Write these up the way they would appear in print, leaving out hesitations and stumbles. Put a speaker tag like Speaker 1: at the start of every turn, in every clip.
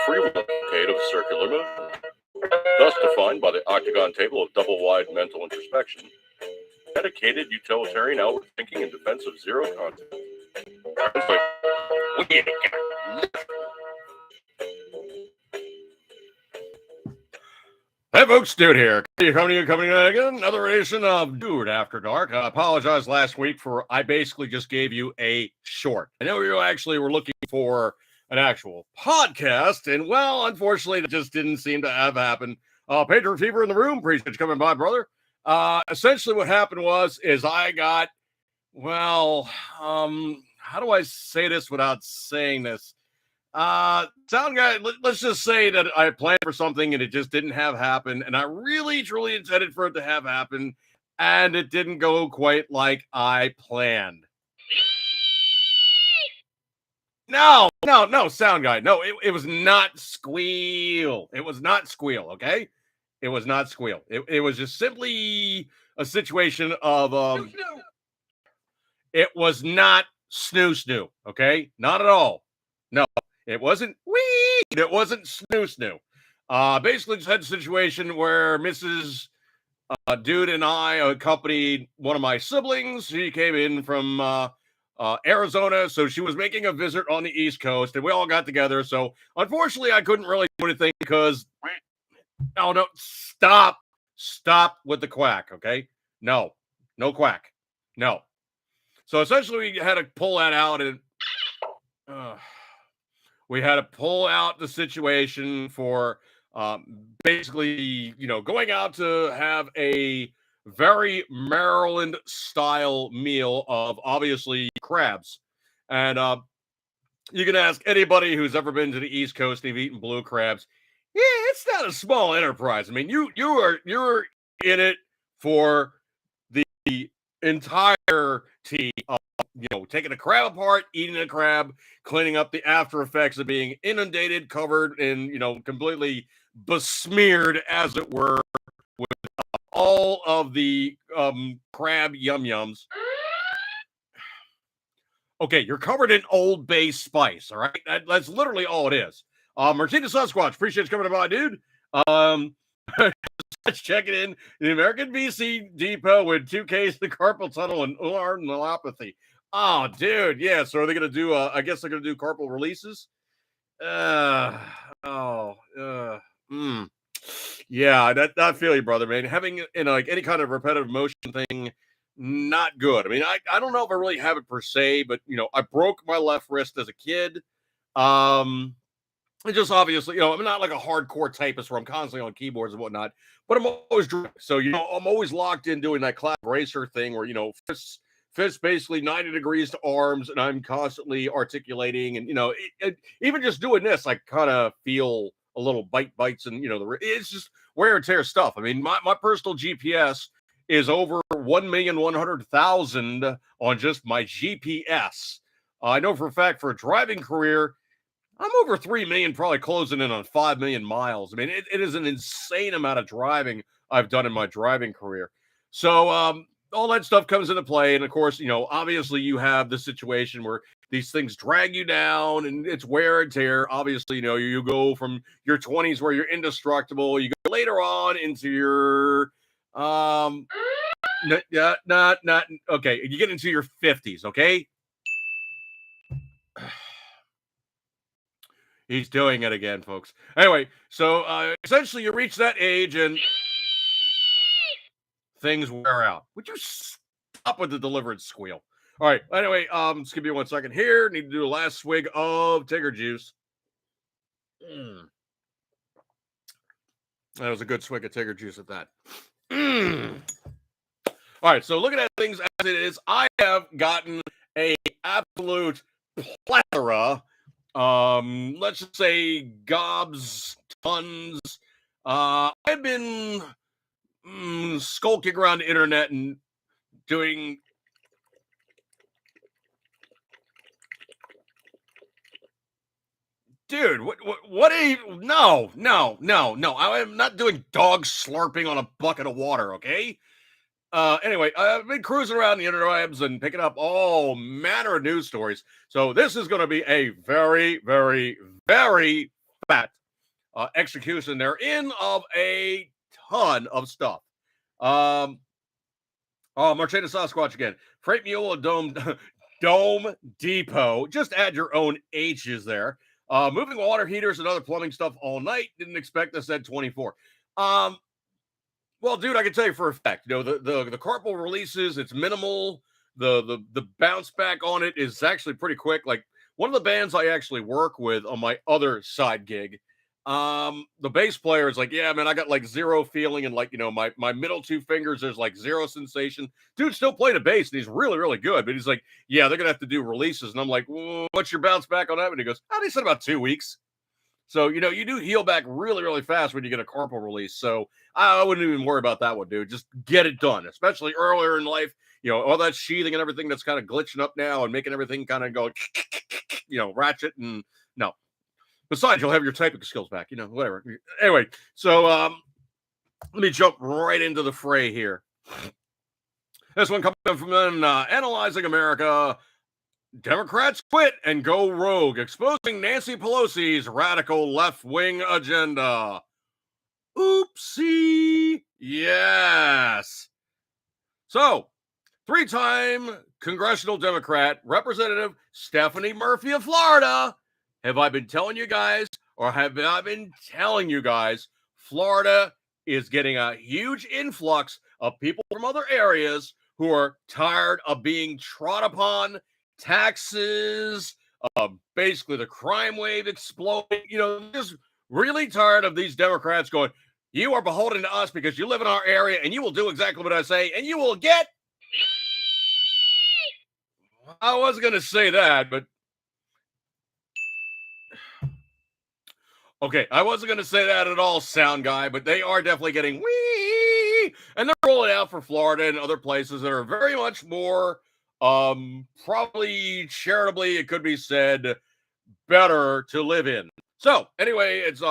Speaker 1: free locate of circular motion, thus defined by the octagon table of double-wide mental introspection, dedicated utilitarian outward thinking in defense of zero content. Hey folks, Dude here. Coming again, another edition of Dude After Dark. I apologize last week for I basically just gave you a short. I know you actually were looking for an actual podcast, and well, unfortunately, that just didn't seem to have happened. Patron Fever in the room, appreciate you coming by, brother. Essentially what happened is I got, how do I say this without saying this? Sound guy, let's just say that I planned for something and it just didn't have happen, and I really truly intended for it to have happened, and it didn't go quite like I planned. No, sound guy. No, it was not squeal. It was not squeal, okay? It was not squeal. It was just simply a situation of it was not snoo, okay? Not at all. No. It wasn't wee. It wasn't snoo. Basically, just had a situation where Mrs. Dude and I accompanied one of my siblings. She came in from Arizona, so she was making a visit on the East Coast, and we all got together. So, unfortunately, I couldn't really do anything because no, stop with the quack, okay? No quack, no. So essentially, we had to pull that out and. We had to pull out the situation for basically, going out to have a very Maryland-style meal of obviously crabs. And you can ask anybody who's ever been to the East Coast and you've eaten blue crabs. Yeah, it's not a small enterprise. I mean, you're in it for the entirety of taking a crab apart, eating a crab, cleaning up the after effects of being inundated, covered, and completely besmeared, as it were, with all of the crab yum-yums. Okay, you're covered in Old Bay spice, all right? That's literally all it is. Martina Sasquatch, appreciate you coming by, dude. Checking in the American BC Depot with 2Ks, the carpal tunnel, and ulnar neuropathy. Oh, dude, yeah. So are they going to do? I guess they're going to do carpal releases. Yeah. I feel you, brother, man. Having like any kind of repetitive motion thing, not good. I mean, I don't know if I really have it per se, but I broke my left wrist as a kid. It just obviously, I'm not like a hardcore typist where I'm constantly on keyboards and whatnot, but I'm always drunk. So, I'm always locked in doing that clap racer thing where, fists basically 90 degrees to arms, and I'm constantly articulating. And, even just doing this, I kind of feel a little bites and, it's just wear and tear stuff. I mean, my personal GPS is over 1,100,000 on just my GPS. I know for a fact for a driving career, I'm over 3 million, probably closing in on 5 million miles. I mean, it is an insane amount of driving I've done in my driving career. So all that stuff comes into play. And of course, obviously you have the situation where these things drag you down and it's wear and tear. Obviously, you go from your 20s where you're indestructible. You go later on into your, not, okay. You get into your 50s, okay? He's doing it again, folks. Anyway, so essentially you reach that age and things wear out. Would you stop with the deliverance squeal? All right. Anyway, just give me 1 second here. Need to do a last swig of Tigger juice. That was a good swig of Tigger juice at that. All right. So looking at things as it is, I have gotten a absolute plethora. Let's just say gobs, tons. I've been skulking around the internet and doing dude, what are you? No. I am not doing dog slurping on a bucket of water, okay? Anyway, I've been cruising around the interwebs and picking up all manner of news stories. So this is going to be a very, very, very fat execution therein of a ton of stuff. Oh, Marchena Sasquatch again. Freight Mule Dome Dome Depot. Just add your own H's there. Moving water heaters and other plumbing stuff all night. Didn't expect this at 24. Well, dude, I can tell you for a fact, the carpal releases, it's minimal. The bounce back on it is actually pretty quick. Like one of the bands I actually work with on my other side gig, the bass player is like, yeah, man, I got like zero feeling, and like, my middle two fingers, there's like zero sensation. Dude still playing a bass and he's really, really good, but he's like, yeah, they're gonna have to do releases. And I'm like, what's your bounce back on that? And he goes, they said about 2 weeks. So, you do heal back really, really fast when you get a carpal release. So I wouldn't even worry about that one, dude. Just get it done, especially earlier in life. All that sheathing and everything that's kind of glitching up now and making everything kind of go, ratchet. And no. Besides, you'll have your typing skills back, whatever. Anyway, so let me jump right into the fray here. This one coming from Analyzing America. Democrats quit and go rogue, exposing Nancy Pelosi's radical left-wing agenda. Oopsie. Yes. So, 3-time congressional Democrat Representative Stephanie Murphy of Florida. Have I been telling you guys, or have I been telling you guys, Florida is getting a huge influx of people from other areas who are tired of being trod upon, taxes, basically the crime wave exploding, just really tired of these Democrats going, you are beholden to us because you live in our area and you will do exactly what I say and you will get. I was going to say that, but okay, I wasn't going to say that at all, sound guy, but they are definitely getting wee, and they're rolling out for Florida and other places that are very much more, probably charitably, it could be said, better to live in. So anyway, it's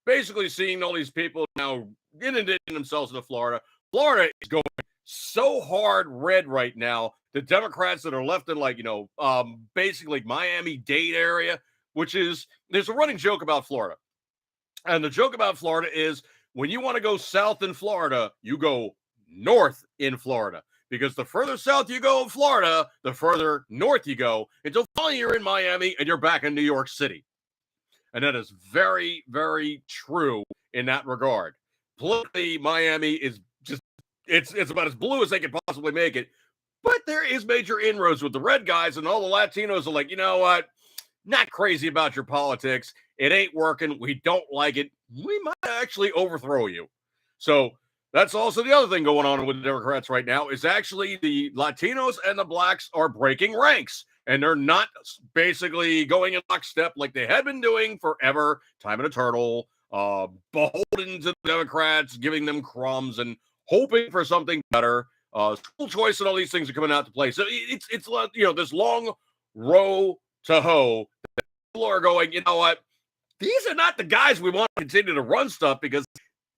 Speaker 1: basically seeing all these people now inundating themselves into Florida. Florida is going so hard red right now. The Democrats that are left in basically Miami-Dade area, which is, there's a running joke about Florida. And the joke about Florida is when you want to go south in Florida, you go north in Florida. Because the further south you go in Florida, the further north you go, until finally you're in Miami and you're back in New York City. And that is very, very true in that regard. Politically, Miami is just, it's about as blue as they could possibly make it. But there is major inroads with the red guys, and all the Latinos are like, you know what? Not crazy about your politics. It ain't working. We don't like it. We might actually overthrow you. So that's also the other thing going on with the Democrats right now is actually the Latinos and the blacks are breaking ranks, and they're not basically going in lockstep like they had been doing forever, time and eternal, beholden to the Democrats, giving them crumbs and hoping for something better. School choice and all these things are coming out to play. So it's this long row to hoe. People are going, you know what? These are not the guys we want to continue to run stuff because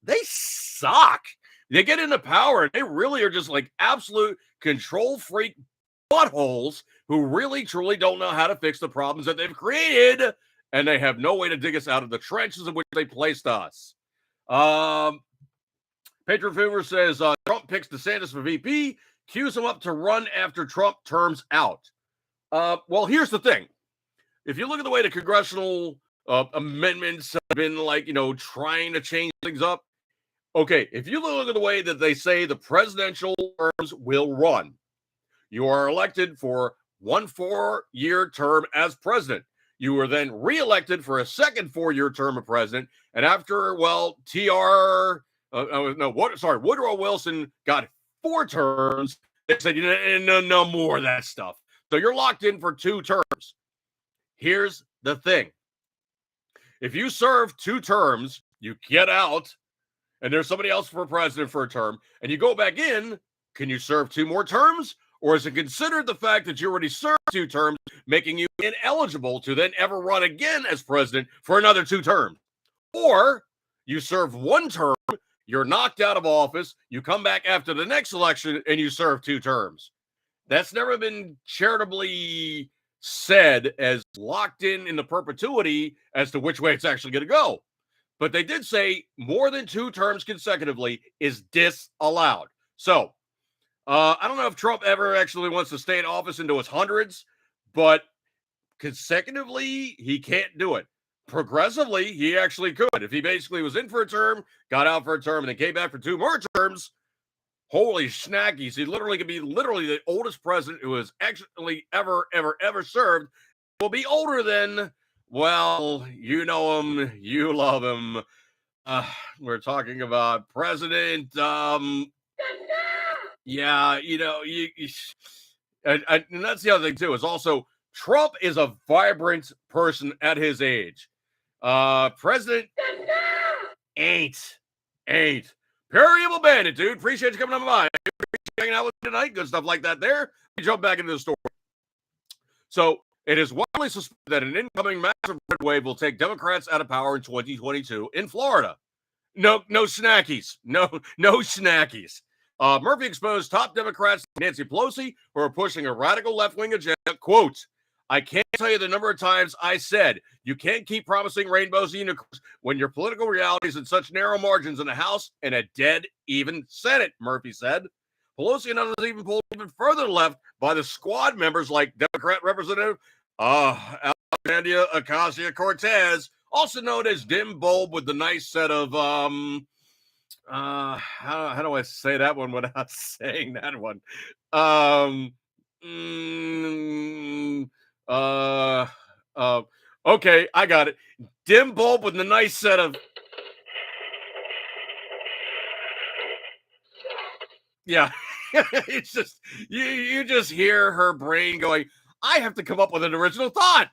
Speaker 1: they suck. They get into power and they really are just like absolute control freak buttholes who really truly don't know how to fix the problems that they've created, and they have no way to dig us out of the trenches in which they placed us. Patriot Fever says Trump picks DeSantis for VP, cues him up to run after Trump terms out. Well, here's the thing. If you look at the way the congressional amendments have been trying to change things up, okay, if you look at the way that they say the presidential terms will run, you are elected for 1 4-year term as president. You are then reelected for a second 4-year term of president. And after, Woodrow Wilson got 4 terms. They said, no more of that stuff. So you're locked in for 2 terms. Here's the thing. If you serve 2 terms, you get out, and there's somebody else for president for a term, and you go back in, can you serve 2 more terms? Or is it considered the fact that you already served 2 terms, making you ineligible to then ever run again as president for another 2 terms? Or you serve 1 term, you're knocked out of office, you come back after the next election, and you serve 2 terms. That's never been charitably said as locked in the perpetuity as to which way it's actually going to go. But they did say more than 2 terms consecutively is disallowed. So I don't know if Trump ever actually wants to stay in office into his hundreds, but consecutively, he can't do it. Progressively, he actually could. If he basically was in for a term, got out for a term, and then came back for 2 more terms, holy snackies. He literally could be the oldest president who has actually ever served. Will be older than, well, you know him, you love him. We're talking about President. Yeah, and that's the other thing too. Is also Trump is a vibrant person at his age. President ain't. Perry Bandit, dude. Appreciate you coming on by. Hanging out with me tonight. Good stuff like that there. We jump back into the story. So it is widely suspected that an incoming massive red wave will take Democrats out of power in 2022 in Florida. No snackies. No snackies. Murphy exposed top Democrats Nancy Pelosi who are pushing a radical left-wing agenda. Quote, I can't tell you the number of times I said you can't keep promising rainbows and unicorns when your political reality is in such narrow margins in the House and a dead even Senate, Murphy said. Pelosi and others even pulled even further left by the squad members like Democrat Representative Alexandria Ocasio-Cortez, also known as Dim Bulb with the nice set of how do I say that one without saying that one? Okay, I got it. Dim Bulb with the nice set of yeah. It's just you just hear her brain going, I have to come up with an original thought.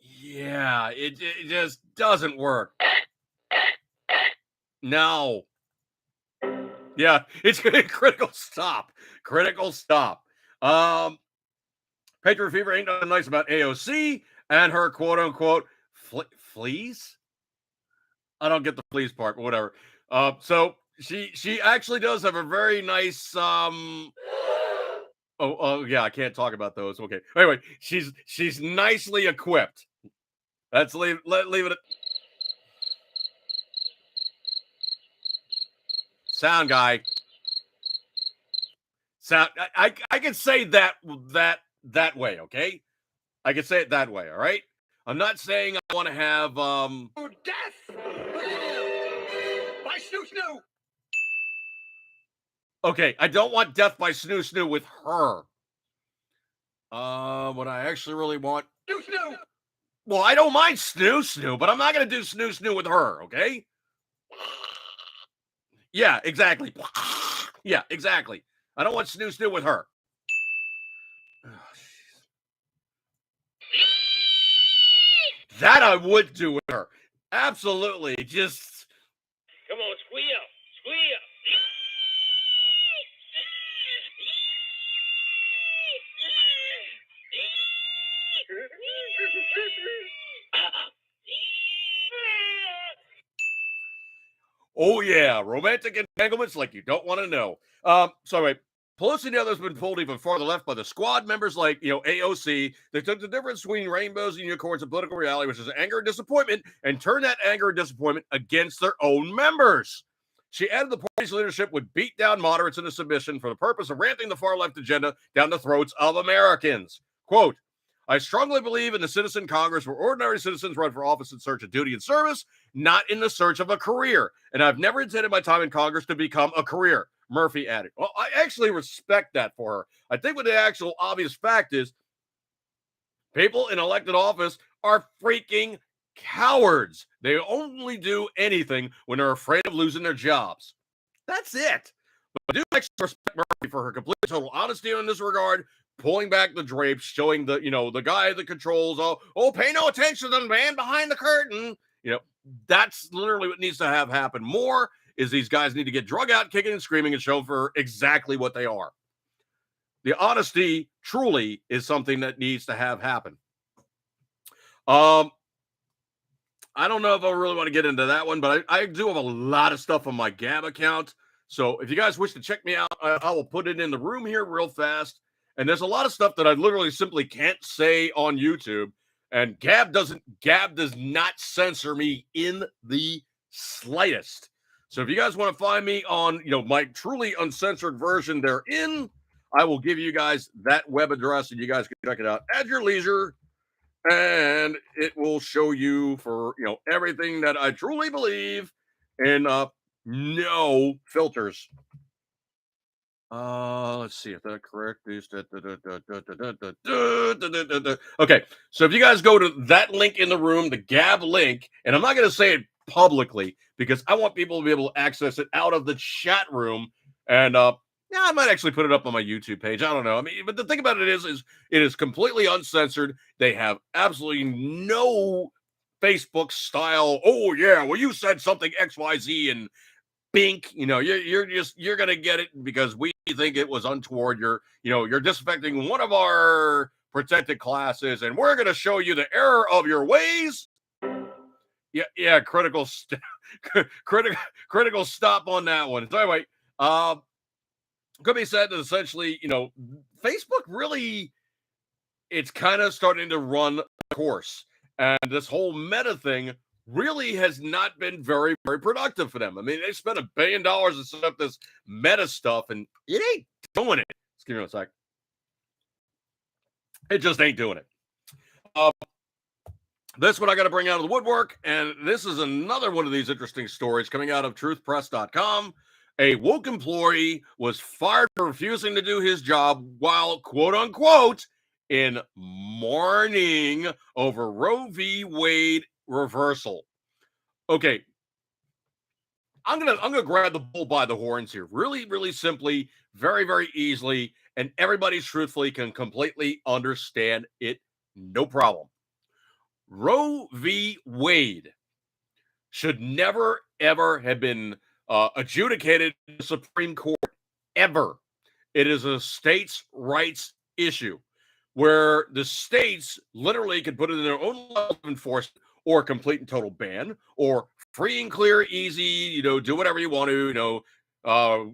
Speaker 1: Yeah, it just doesn't work. No. Yeah, it's critical stop. Critical stop. Patriot Fever ain't nothing nice about AOC and her quote unquote fleas. I don't get the fleas part, but whatever. So she actually does have a very nice oh yeah, I can't talk about those. Okay. Anyway, she's nicely equipped. Let's leave it at sound guy. Sound I can say that way, okay? I can say it that way, all right? I'm not saying I want to have death by snoo snoo. Okay, I don't want death by snoo snoo with her. What I actually really want snoo snoo. Well, I don't mind snoo snoo, but I'm not gonna do snoo snoo with her, okay? Yeah, exactly. Yeah, exactly. I don't want snoo snoo with her. That I would do with her. Absolutely. Just
Speaker 2: come on, squeal.
Speaker 1: oh yeah, romantic entanglements like you don't want to know. So anyway, Pelosi and the others have been pulled even farther left by the squad members like, AOC. They took the difference between rainbows and unicorns and political reality, which is anger and disappointment, and turned that anger and disappointment against their own members. She added the party's leadership would beat down moderates into submission for the purpose of ramping the far left agenda down the throats of Americans. Quote, I strongly believe in the citizen Congress where ordinary citizens run for office in search of duty and service, not in the search of a career. And I've never intended my time in Congress to become a career, Murphy added. Well, I actually respect that for her. I think what the actual obvious fact is people in elected office are freaking cowards. They only do anything when they're afraid of losing their jobs. That's it. But I do actually respect Murphy for her complete total honesty in this regard, pulling back the drapes, showing the guy that controls, pay no attention to the man behind the curtain. That's literally what needs to have happen more is these guys need to get drug out, kicking and screaming and show for exactly what they are. The honesty truly is something that needs to have happen. I don't know if I really want to get into that one, but I do have a lot of stuff on my Gab account. So if you guys wish to check me out, I will put it in the room here real fast. And there's a lot of stuff that I literally simply can't say on YouTube. And Gab does not censor me in the slightest. So if you guys want to find me on, my truly uncensored version therein, I will give you guys that web address and you guys can check it out at your leisure. And it will show you for, everything that I truly believe in no filters. Let's see if that correct is. Okay, so if you guys go to that link in the room, the Gab link, and I'm not going to say it publicly because I want people to be able to access it out of the chat room. And yeah, I might actually put it up on my YouTube page. I don't know. I mean, but the thing about it is it is completely uncensored. They have absolutely no Facebook style. Oh yeah, well you said something XYZ and bink. You're gonna get it because we think it was untoward. You're disaffecting one of our protected classes, and we're gonna show you the error of your ways. Yeah, critical stop on that one. So anyway, could be said that essentially, Facebook really, it's kind of starting to run the course. And this whole meta thing really has not been very, very productive for them. I mean, they spent $1 billion to set up this meta stuff, and it ain't doing it. Excuse me a sec. It just ain't doing it. This one I got to bring out of the woodwork, and this is another one of these interesting stories coming out of truthpress.com. A woke employee was fired for refusing to do his job while, quote unquote, in mourning over Roe v. Wade reversal. Okay, I'm gonna grab the bull by the horns here, really, really simply, very, very easily, and everybody truthfully can completely understand it, no problem. Roe v. Wade should never, ever have been adjudicated in the Supreme Court, ever. It is a states' rights issue where the states literally can put it in their own level of enforcement or complete and total ban or free and clear, easy, do whatever you want to,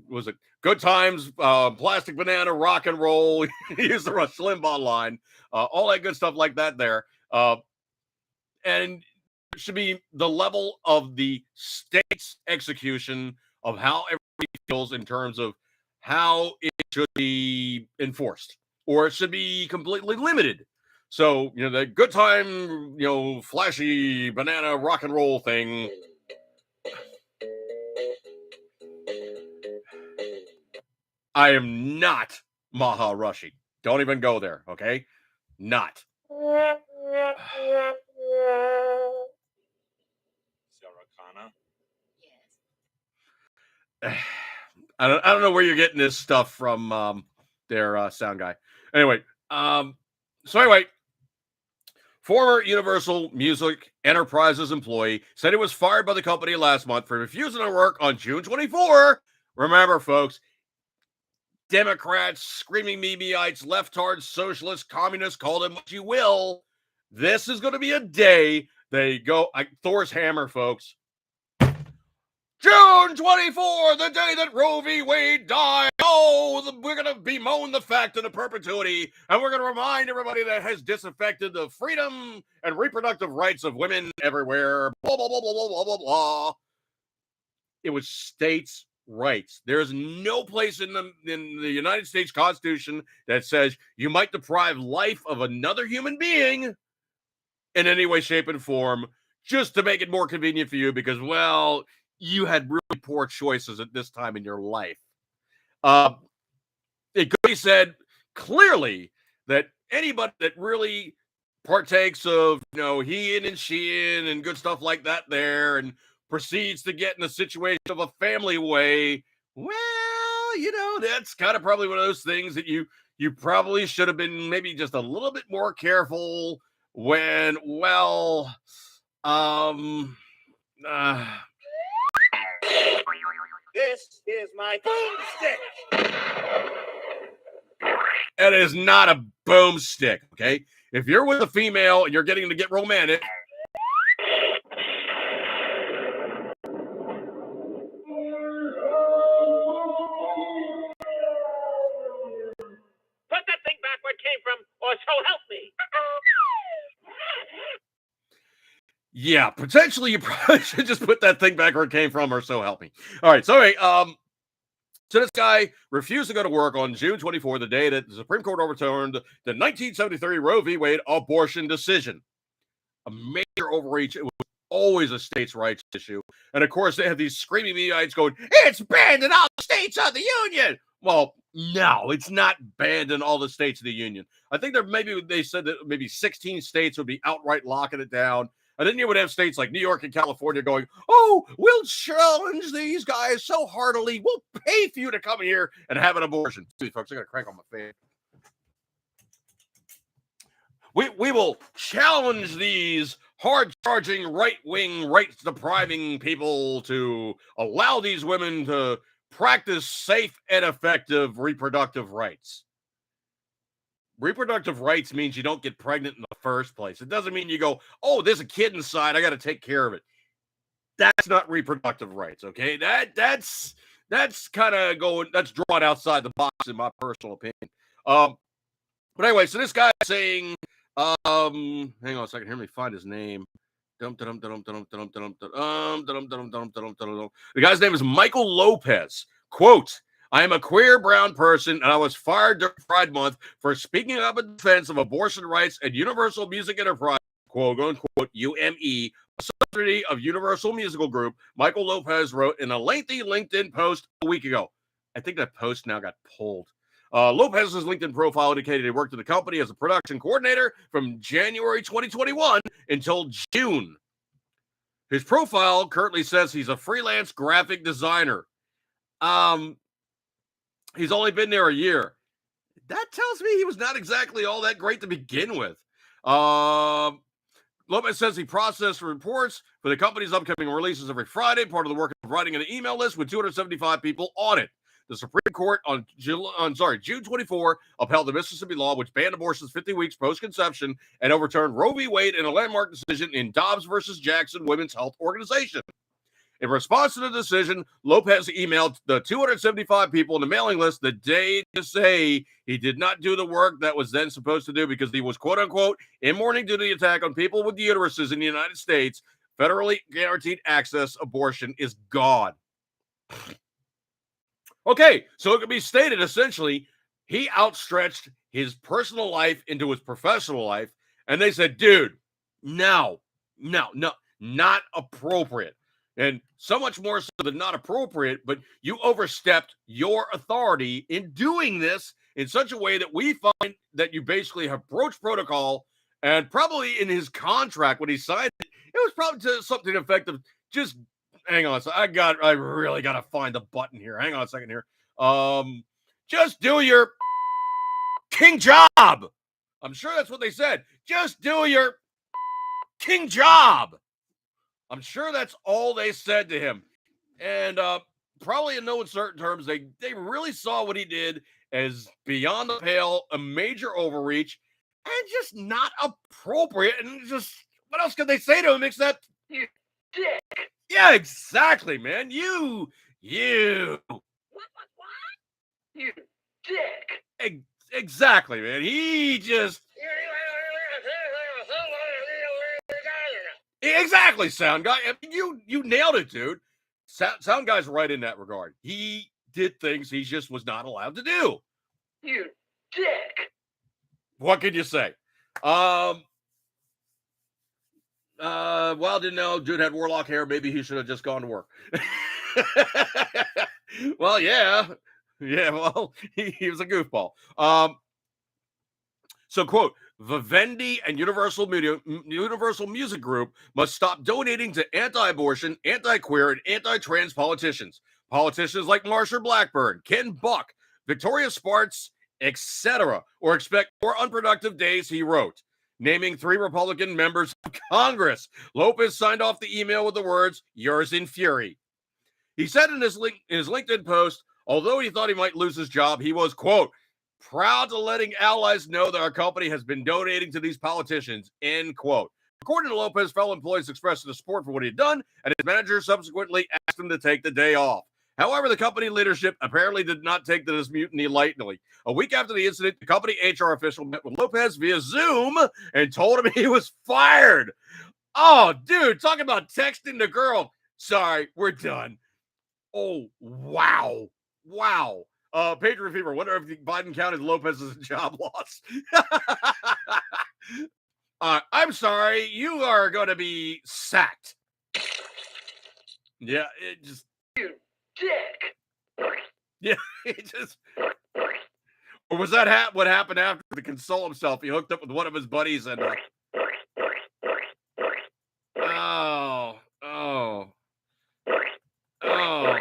Speaker 1: was it good times, plastic banana, rock and roll, use the Rush Limbaugh line, all that good stuff like that there. And it should be the level of the state's execution of how everybody feels in terms of how it should be enforced, or it should be completely limited. So, the good time, flashy banana rock and roll thing. I am not Maha Rushy. Don't even go there, okay? Not. I don't know where you're getting this stuff from, their sound guy. Anyway, former Universal Music Enterprises employee said he was fired by the company last month for refusing to work on June 24. Remember, folks, Democrats, screaming Memeites, leftards, socialists, communists, call them what you will. This is going to be a day they go, Thor's hammer, folks. June 24, the day that Roe v. Wade died. Oh, we're going to bemoan the fact into perpetuity, and we're going to remind everybody that has disaffected the freedom and reproductive rights of women everywhere. Blah, blah, blah, blah, blah, blah, blah, blah. It was states' rights. There is no place in the United States Constitution that says you might deprive life of another human being in any way, shape, and form just to make it more convenient for you because, well, you had really poor choices at this time in your life. It could be said clearly that anybody that really partakes of, he in and she in and good stuff like that there and proceeds to get in the situation of a family way, well, that's kind of probably one of those things that you probably should have been maybe just a little bit more careful when,
Speaker 2: This is my boomstick.
Speaker 1: It is not a boomstick, okay? If you're with a female and you're getting to get romantic, Yeah, potentially you probably should just put that thing back where it came from, or so help me. All right, so anyway, so this guy refused to go to work on June 24th, the day that the Supreme Court overturned the 1973 Roe v. Wade abortion decision. A major overreach. It was always a states' rights issue. And of course, they have these screaming mediaites going, it's banned in all the states of the union. Well, no, it's not banned in all the states of the union. I think they said that maybe 16 states would be outright locking it down. And then you would have states like New York and California going, oh, we'll challenge these guys so heartily. We'll pay for you to come here and have an abortion. See, folks, I got to crank on my fan. We will challenge these hard-charging, right-wing, rights-depriving people to allow these women to practice safe and effective reproductive rights. Reproductive rights means you don't get pregnant in the first place. It doesn't mean you go, oh, there's a kid inside, I got to take care of it. That's not reproductive rights, okay? That's kind of that's drawn outside the box in my personal opinion. But anyway, so this guy is saying, hang on a second, let me find his name. The guy's name is Michael Lopez. Quote, I am a queer brown person, and I was fired during Pride Month for speaking up in defense of abortion rights and Universal Music Enterprise, quote unquote, UME, a subsidiary of Universal Musical Group, Michael Lopez wrote in a lengthy LinkedIn post a week ago. I think that post now got pulled. Lopez's LinkedIn profile indicated he worked at the company as a production coordinator from January 2021 until June. His profile currently says he's a freelance graphic designer. He's only been there a year. That tells me he was not exactly all that great to begin with. Lopez says he processed reports for the company's upcoming releases every Friday, part of the work of writing an email list with 275 people on it. The Supreme Court on June 24 upheld the Mississippi law, which banned abortions 50 weeks post-conception and overturned Roe v. Wade in a landmark decision in Dobbs versus Jackson Women's Health Organization. In response to the decision, Lopez emailed the 275 people in the mailing list the day to say he did not do the work that was then supposed to do because he was, quote unquote, in morning duty attack on people with uteruses in the United States. Federally guaranteed access abortion is gone. Okay, so it could be stated essentially he outstretched his personal life into his professional life, and they said, dude, no, not appropriate. And so much more so than not appropriate, but you overstepped your authority in doing this in such a way that we find that you basically have broached protocol, and probably in his contract when he signed it, it was probably something effective. Just hang on. So I really got to find the button here. Hang on a second here. Just do your king job. I'm sure that's what they said. Just do your king job. I'm sure that's all they said to him. And probably in no uncertain terms, they really saw what he did as beyond the pale, a major overreach, and just not appropriate. And just, what else could they say to him except, you dick? Yeah, exactly, man. You. What? You dick. Exactly, man. He just... Exactly, Sound Guy. I mean, you nailed it, dude. Sound Guy's right in that regard. He did things he just was not allowed to do. You dick. What can you say? Well, didn't know dude had warlock hair. Maybe he should have just gone to work. Well, yeah. Yeah, well, he was a goofball. So, quote, Vivendi and Universal Music Group must stop donating to anti-abortion, anti-queer, and anti-trans politicians. Politicians like Marsha Blackburn, Ken Buck, Victoria Spartz, etc., or expect more unproductive days, he wrote. Naming 3 Republican members of Congress. Lopez signed off the email with the words, yours in fury. He said in his LinkedIn post, although he thought he might lose his job, he was, quote, proud to letting allies know that our company has been donating to these politicians, end quote. According to Lopez, fellow employees expressed their support for what he had done, and his manager subsequently asked him to take the day off. However, the company leadership apparently did not take this mutiny lightly. A week after the incident, the company HR official met with Lopez via Zoom and told him he was fired. Oh, dude, talking about texting the girl. Sorry, we're done. Oh, wow. Wow. Patriot Fever, wonder if Biden counted Lopez as a job loss. I'm sorry, you are going to be sacked. Yeah, it just.
Speaker 2: You dick.
Speaker 1: Yeah, it just. Or was that what happened after to console himself? He hooked up with one of his buddies and. Oh, oh, oh,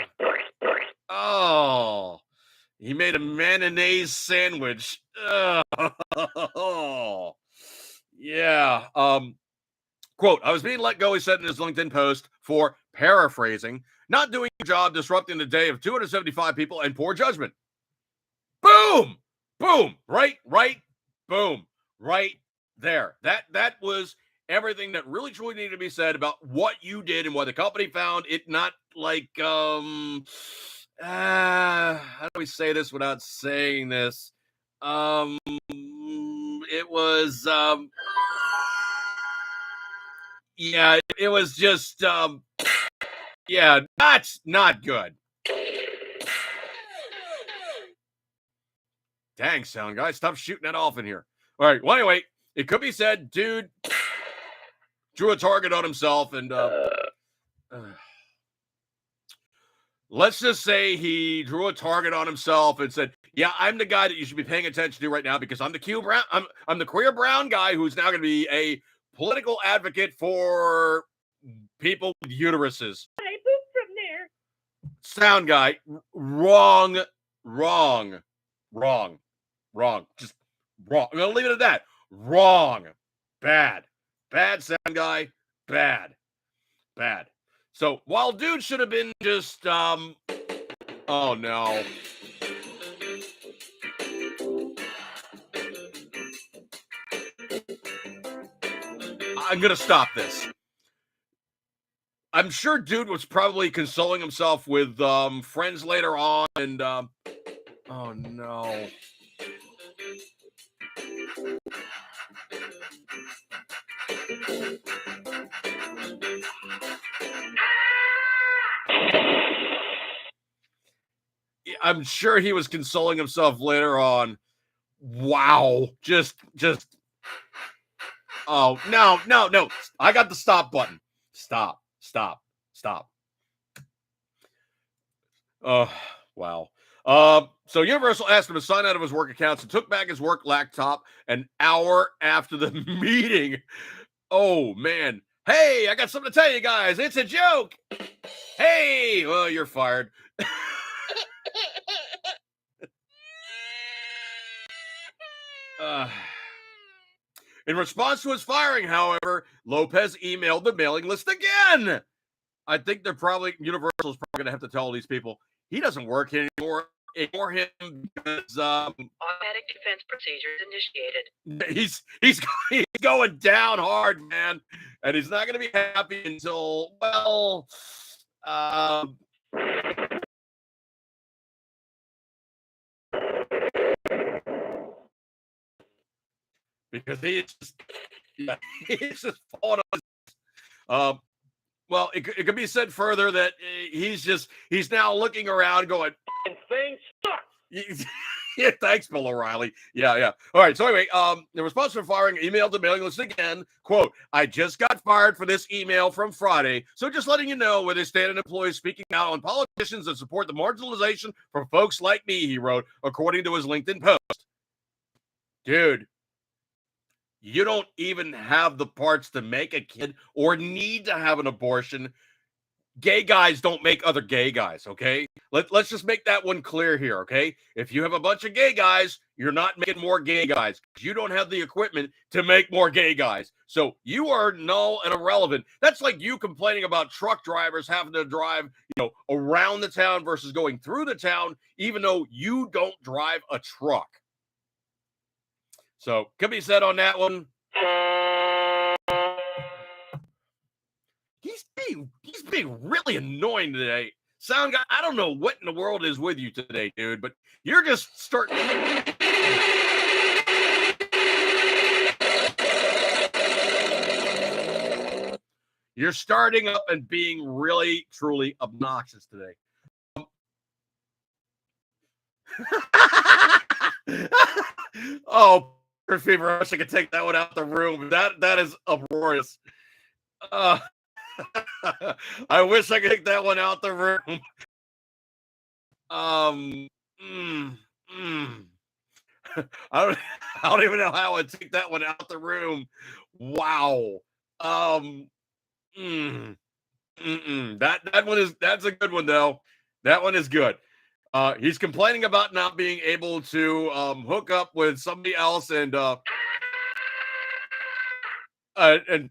Speaker 1: oh. He made a mayonnaise sandwich. Oh, yeah. Quote, I was being let go, he said in his LinkedIn post, for paraphrasing, not doing a job, disrupting the day of 275 people, and poor judgment. Boom! Boom! Right, boom, right there. That was everything that really truly needed to be said about what you did and what the company found. It not like how do we say this without saying this? It was yeah, it was just yeah, not good. Dang, sound guy, stop shooting that off in here. All right. Well, anyway, it could be said, dude drew a target on himself, and let's just say he drew a target on himself and said, "Yeah, I'm the guy that you should be paying attention to right now because I'm the I'm the queer brown guy who's now going to be a political advocate for people with uteruses."
Speaker 2: I pooped from there.
Speaker 1: Sound guy, wrong. Just wrong. I'm gonna leave it at that. Wrong. Bad sound guy. Bad. So while dude should have been just oh no. I'm gonna stop this. I'm sure dude was probably consoling himself with friends later on, and oh no. I'm sure he was consoling himself later on. Wow. Just oh no. I got the stop button. Stop. Oh, wow. So Universal asked him to sign out of his work accounts and took back his work laptop an hour after the meeting. Oh man. Hey, I got something to tell you guys. It's a joke. Hey, well, you're fired. In response to his firing, however, Lopez emailed the mailing list again. I think Universal's probably going to have to tell these people he doesn't work here anymore. Ignore him because
Speaker 2: automatic defense procedures initiated.
Speaker 1: He's going down hard, man, and he's not going to be happy until because he's just falling on. Well, it could be said further that he's now looking around going,
Speaker 2: and things suck.
Speaker 1: Yeah, thanks, Bill O'Reilly. Yeah. All right. So anyway, the response for firing emailed the mailing list again. Quote, I just got fired for this email from Friday. So just letting you know where they stand in employees speaking out on politicians that support the marginalization for folks like me, he wrote, according to his LinkedIn post. Dude, you don't even have the parts to make a kid or need to have an abortion. Gay guys don't make other gay guys, okay? Let's just make that one clear here, okay? If you have a bunch of gay guys, you're not making more gay guys because you don't have the equipment to make more gay guys. So you are null and irrelevant. That's like you complaining about truck drivers having to drive, around the town versus going through the town, even though you don't drive a truck. So, could be said on that one. He's being really annoying today. Sound guy, I don't know what in the world is with you today, dude, but you're just starting. You're starting up and being really, truly obnoxious today. Oh, fever! I wish I could take that one out the room. That is uproarious. Uh, I wish I could take that one out the room. Um, mm, mm. I don't, I don't even know how I'd take that one out the room. Wow. Um, that one that's a good one though. That one is good. He's complaining about not being able to hook up with somebody else and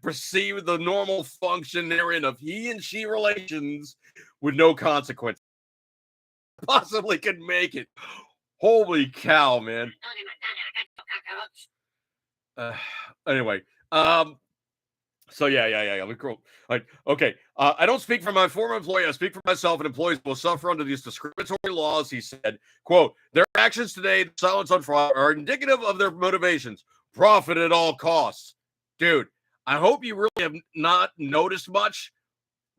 Speaker 1: perceive the normal function therein of he and she relations with no consequence. Possibly could make it. Holy cow, man. Anyway, so yeah. Cool. Like, okay. I don't speak for my former employee. I speak for myself, and employees will suffer under these discriminatory laws. He said, "Quote: Their actions today, the silence on Friday, are indicative of their motivations: profit at all costs." Dude, I hope you really have not noticed much,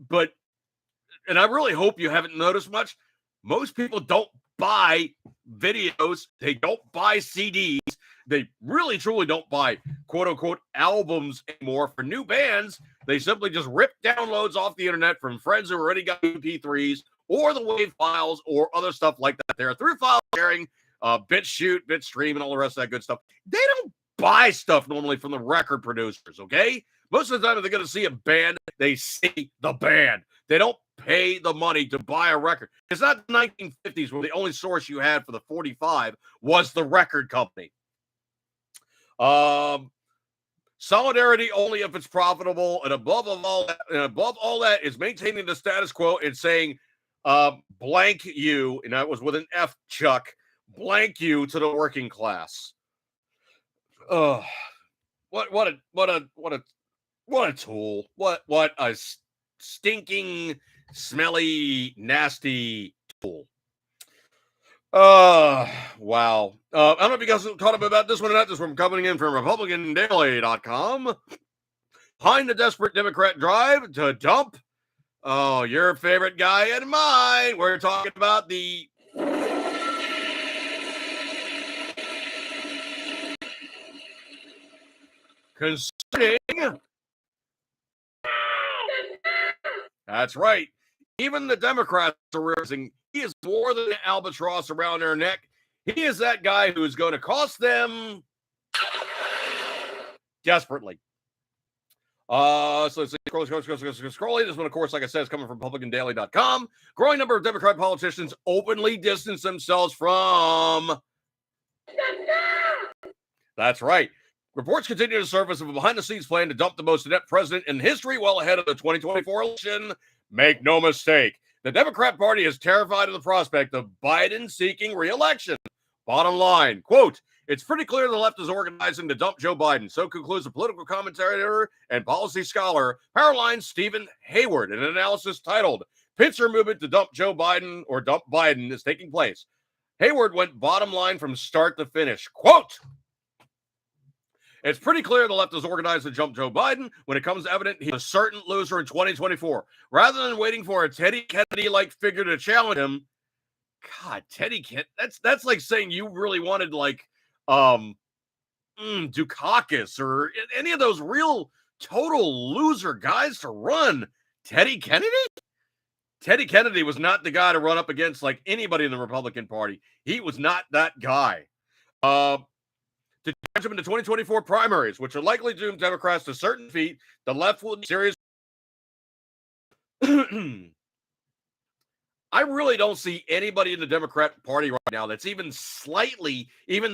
Speaker 1: and I really hope you haven't noticed much. Most people don't buy videos. They don't buy CDs. They really, truly don't buy quote unquote albums anymore for new bands. They simply just rip downloads off the internet from friends who already got MP3s or the WAV files or other stuff like that. There through file sharing, BitShoot, Bitstream, and all the rest of that good stuff. They don't buy stuff normally from the record producers, okay? Most of the time, if they're going to see a band, they see the band. They don't pay the money to buy a record. It's not the 1950s where the only source you had for the 45 was the record company. Solidarity only if it's profitable, and above all that is maintaining the status quo and saying blank you, and that was with an F, Chuck, blank you to the working class. What a tool. What a stinking, smelly, nasty tool. Wow. I don't know if you guys caught up about this one or not. This one coming in from RepublicanDaily.com. Behind the desperate Democrat drive to dump your favorite guy and mine. We're talking about the concerning. That's right. Even the Democrats are realizing he is more than an albatross around their neck. He is that guy who's going to cost them desperately. So let's see. Scrolling. This one, of course, like I said, is coming from RepublicanDaily.com. Growing number of Democrat politicians openly distance themselves from. That's right. Reports continue to surface of a behind-the-scenes plan to dump the most inept president in history well ahead of the 2024 election. Make no mistake, the Democrat Party is terrified of the prospect of Biden seeking re-election. Bottom line, quote, it's pretty clear the left is organizing to dump Joe Biden. So concludes a political commentator and policy scholar, Powerline Stephen Hayward, in an analysis titled, Pincer Movement to Dump Joe Biden or Dump Biden is taking place. Hayward went bottom line from start to finish. Quote, it's pretty clear the left is organized to jump Joe Biden when it comes evident he's a certain loser in 2024. Rather than waiting for a Teddy Kennedy-like figure to challenge him, God, Teddy Kennedy, that's like saying you really wanted like Dukakis or any of those real total loser guys to run. Teddy Kennedy? Teddy Kennedy was not the guy to run up against like anybody in the Republican Party. He was not that guy. To challenge him in the 2024 primaries, which are likely to doom Democrats to certain defeat, the left will be serious. I really don't see anybody in the Democrat Party right now that's even the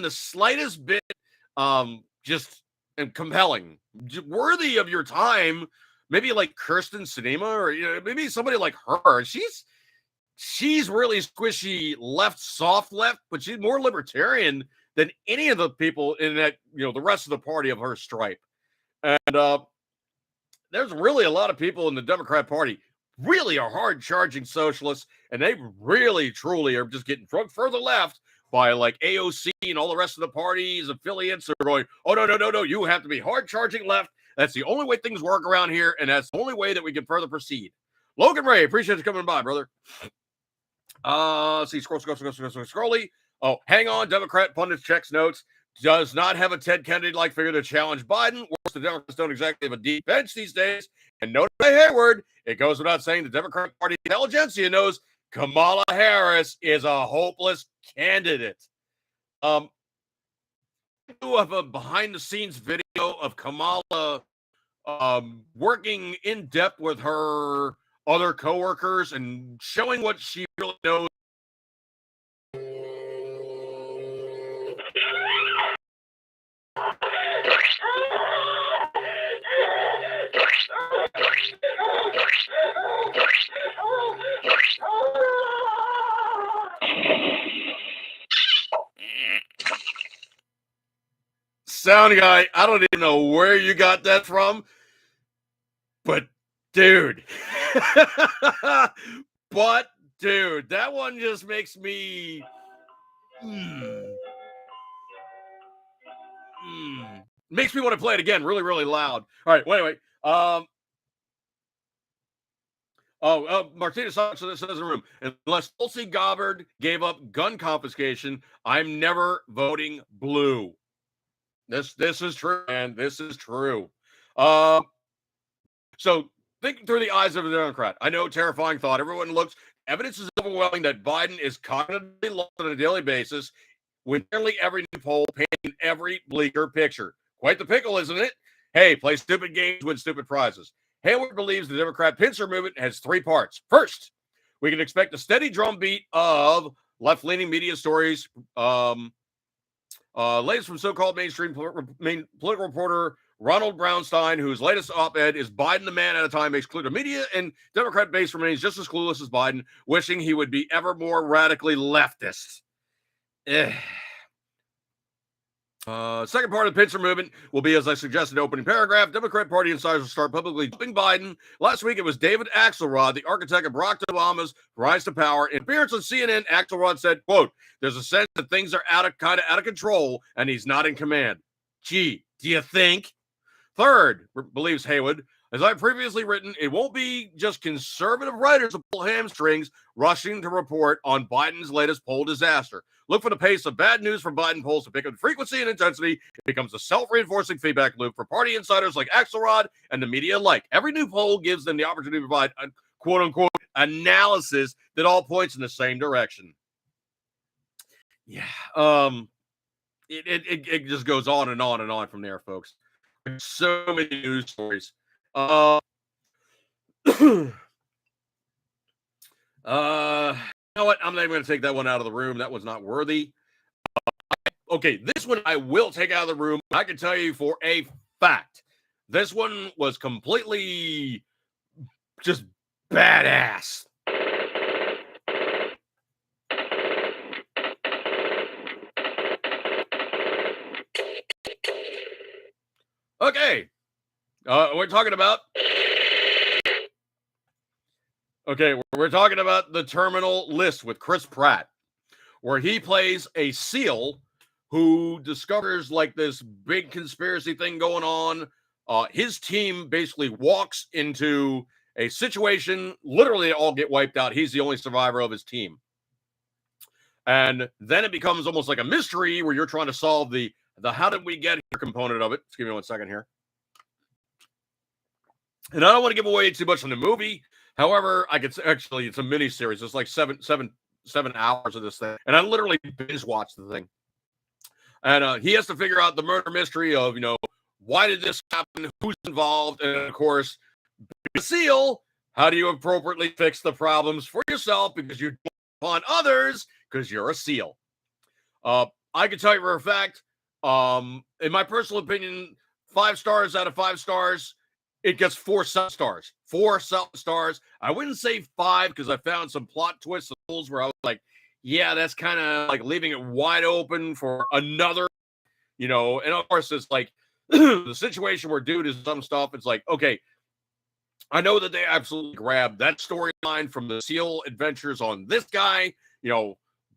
Speaker 1: slightest bit, just compelling, worthy of your time. Maybe like Kirsten Sinema, or maybe somebody like her. She's really squishy left, soft left, but she's more libertarian than any of the people in that, the rest of the party of her stripe. And there's really a lot of people in the Democrat Party really are hard-charging socialists, and they really, truly are just getting further left by like AOC and all the rest of the party's affiliates are going, oh, no, you have to be hard-charging left. That's the only way things work around here, and that's the only way that we can further proceed. Logan Ray, appreciate you coming by, brother. See, scrolly. Oh, hang on. Democrat pundits checks notes. Does not have a Ted Kennedy-like figure to challenge Biden. Worse, the Democrats don't exactly have a deep bench these days. And noted by Hayward, it goes without saying the Democratic Party intelligentsia knows Kamala Harris is a hopeless candidate. I do have a behind-the-scenes video of Kamala working in depth with her other coworkers and showing what she really knows. Sound guy, I don't even know where you got that from, but dude, that one just makes me makes me want to play it again really, really loud. All right, well, anyway, Martina says in the room, unless Tulsi Gabbard gave up gun confiscation, I'm never voting blue. This is true, man. This is true. So think through the eyes of a Democrat. I know, terrifying thought. Everyone looks. Evidence is overwhelming that Biden is cognitively lost on a daily basis, with nearly every new poll painting every bleaker picture. Quite the pickle, isn't it? Hey, play stupid games, win stupid prizes. Hayward believes the Democrat pincer movement has three parts. First, we can expect a steady drumbeat of left-leaning media stories. Latest from so-called mainstream political reporter Ronald Brownstein, whose latest op-ed is Biden the man at a time makes clear to media and Democrat base remains just as clueless as Biden, wishing he would be ever more radically leftist. Second part of the pincer movement will be, as I suggested in the opening paragraph, Democrat Party insiders will start publicly dumping Biden. Last week, it was David Axelrod, the architect of Barack Obama's rise to power. In appearance on CNN, Axelrod said, quote, there's a sense that things are out of control, and he's not in command. Gee, do you think? Third, believes Haywood, as I've previously written, it won't be just conservative writers who pull hamstrings rushing to report on Biden's latest poll disaster. Look for the pace of bad news from Biden polls to pick up frequency and intensity. It becomes a self-reinforcing feedback loop for party insiders like Axelrod and the media alike. Every new poll gives them the opportunity to provide a quote-unquote analysis that all points in the same direction. Yeah. It just goes on and on and on from there, folks. So many news stories. You know what? I'm not even going to take that one out of the room. That was not worthy. Okay, this one I will take out of the room. I can tell you for a fact, this one was completely just badass. Okay, we're talking about. Okay, we're talking about The Terminal List with Chris Pratt, where he plays a SEAL who discovers like this big conspiracy thing going on. His team basically walks into a situation, literally they all get wiped out. He's the only survivor of his team. And then it becomes almost like a mystery where you're trying to solve the how did we get here component of it. Just give me 1 second here. And I don't want to give away too much from the movie. However, I could actually, it's a mini series. It's like seven hours of this thing. And I literally binge watched the thing. And he has to figure out the murder mystery of, why did this happen? Who's involved? And of course, being a SEAL, how do you appropriately fix the problems for yourself because you don't upon others because you're a SEAL? I can tell you for a fact, in my personal opinion, 5 stars out of 5 stars, it gets 4 stars. 4 stars. I wouldn't say 5 because I found some plot twists and holes where I was like, yeah, that's kind of like leaving it wide open for another, and of course it's like the situation where dude is some stuff. It's like, okay, I know that they absolutely grabbed that storyline from the SEAL adventures on this guy,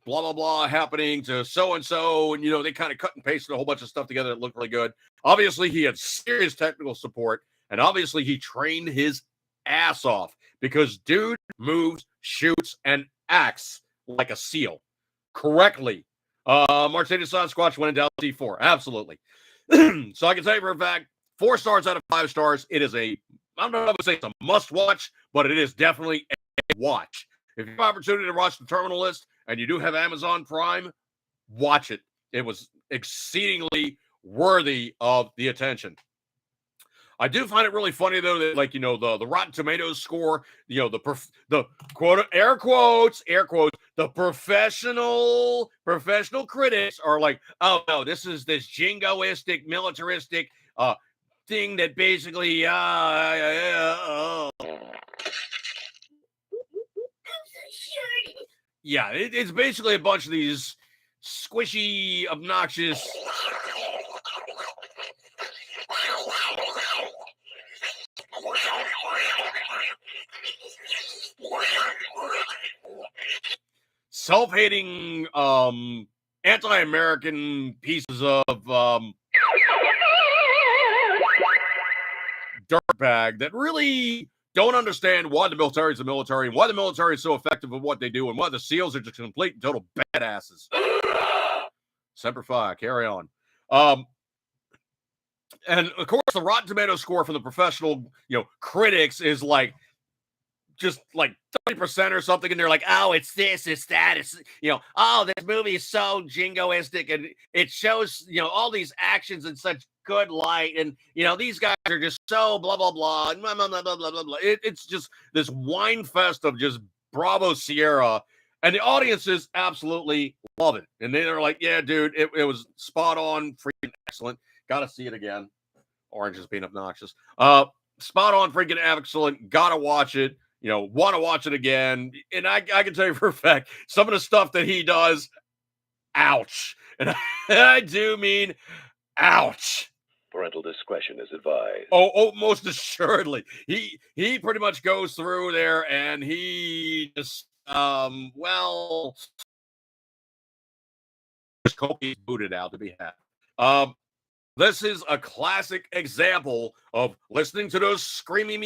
Speaker 1: blah, blah, blah happening to so-and-so. And, they kind of cut and pasted a whole bunch of stuff together that looked really good. Obviously, he had serious technical support. And obviously, he trained his ass off because dude moves, shoots, and acts like a SEAL correctly. March 8th Sasquatch went in Dallas D4. Absolutely. So I can tell you for a fact, 4 stars out of 5 stars. It is I don't know if I would say it's a must watch, but it is definitely a watch. If you have opportunity to watch The Terminal List and you do have Amazon Prime, watch it. It was exceedingly worthy of the attention. I do find it really funny though that the Rotten Tomatoes score, the quote air quotes, the professional critics are like, oh no, this is this jingoistic, militaristic thing that basically yeah, it's basically a bunch of these squishy, obnoxious self-hating anti-American pieces of dirtbag that really don't understand why the military is the military and why the military is so effective at what they do and why the SEALs are just complete and total badasses. Semper Fi, carry on. And of course, the Rotten Tomatoes score from the professional, critics is just 30% or something, and they're like, oh, it's this, it's that, it's oh, this movie is so jingoistic, and it shows all these actions in such good light, and these guys are just so blah blah blah and blah blah blah blah blah blah. It's just this wine fest of just Bravo Sierra, and the audiences absolutely love it, and they're like, yeah, dude, it was spot on, freaking excellent. Gotta see it again. Orange is being obnoxious. Spot on, freaking excellent. Gotta watch it. Want to watch it again. And I can tell you for a fact, some of the stuff that he does, ouch. And I do mean ouch.
Speaker 3: Parental discretion is advised.
Speaker 1: Oh, most assuredly. He pretty much goes through there and he just, he's booted out to be had. This is a classic example of listening to those screaming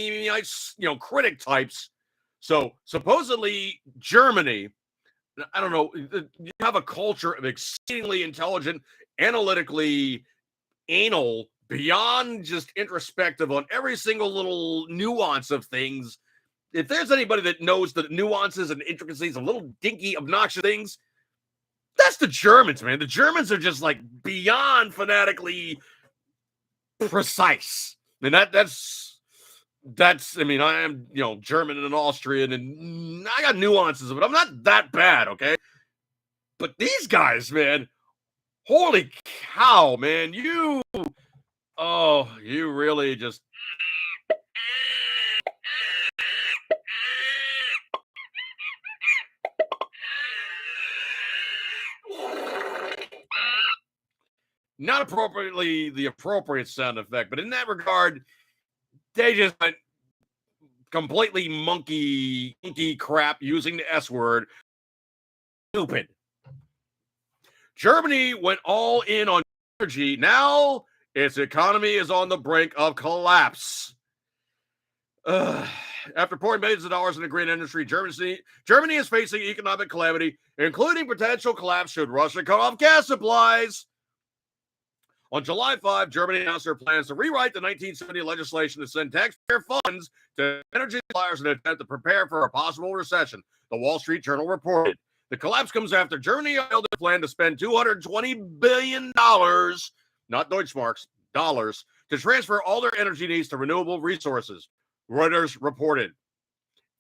Speaker 1: critic types. So supposedly Germany, I don't know, you have a culture of exceedingly intelligent, analytically anal, beyond just introspective on every single little nuance of things. If there's anybody that knows the nuances and intricacies of little dinky, obnoxious things, that's the Germans, man. The Germans are just beyond fanatically precise. And that's I mean, I am, German and Austrian, and I got nuances, but I'm not that bad, okay? But these guys, man, holy cow, man, you really just not appropriately the appropriate sound effect, but in that regard, they just went completely monkey crap using the S word. Stupid. Germany went all in on energy. Now its economy is on the brink of collapse. After pouring millions of dollars in the green industry, Germany is facing economic calamity, including potential collapse should Russia cut off gas supplies. On July 5, Germany announced their plans to rewrite the 1970 legislation to send taxpayer funds to energy suppliers in an attempt to prepare for a possible recession, the Wall Street Journal reported. The collapse comes after Germany unveiled their plan to spend $220 billion, not Deutschmarks, dollars, to transfer all their energy needs to renewable resources, Reuters reported.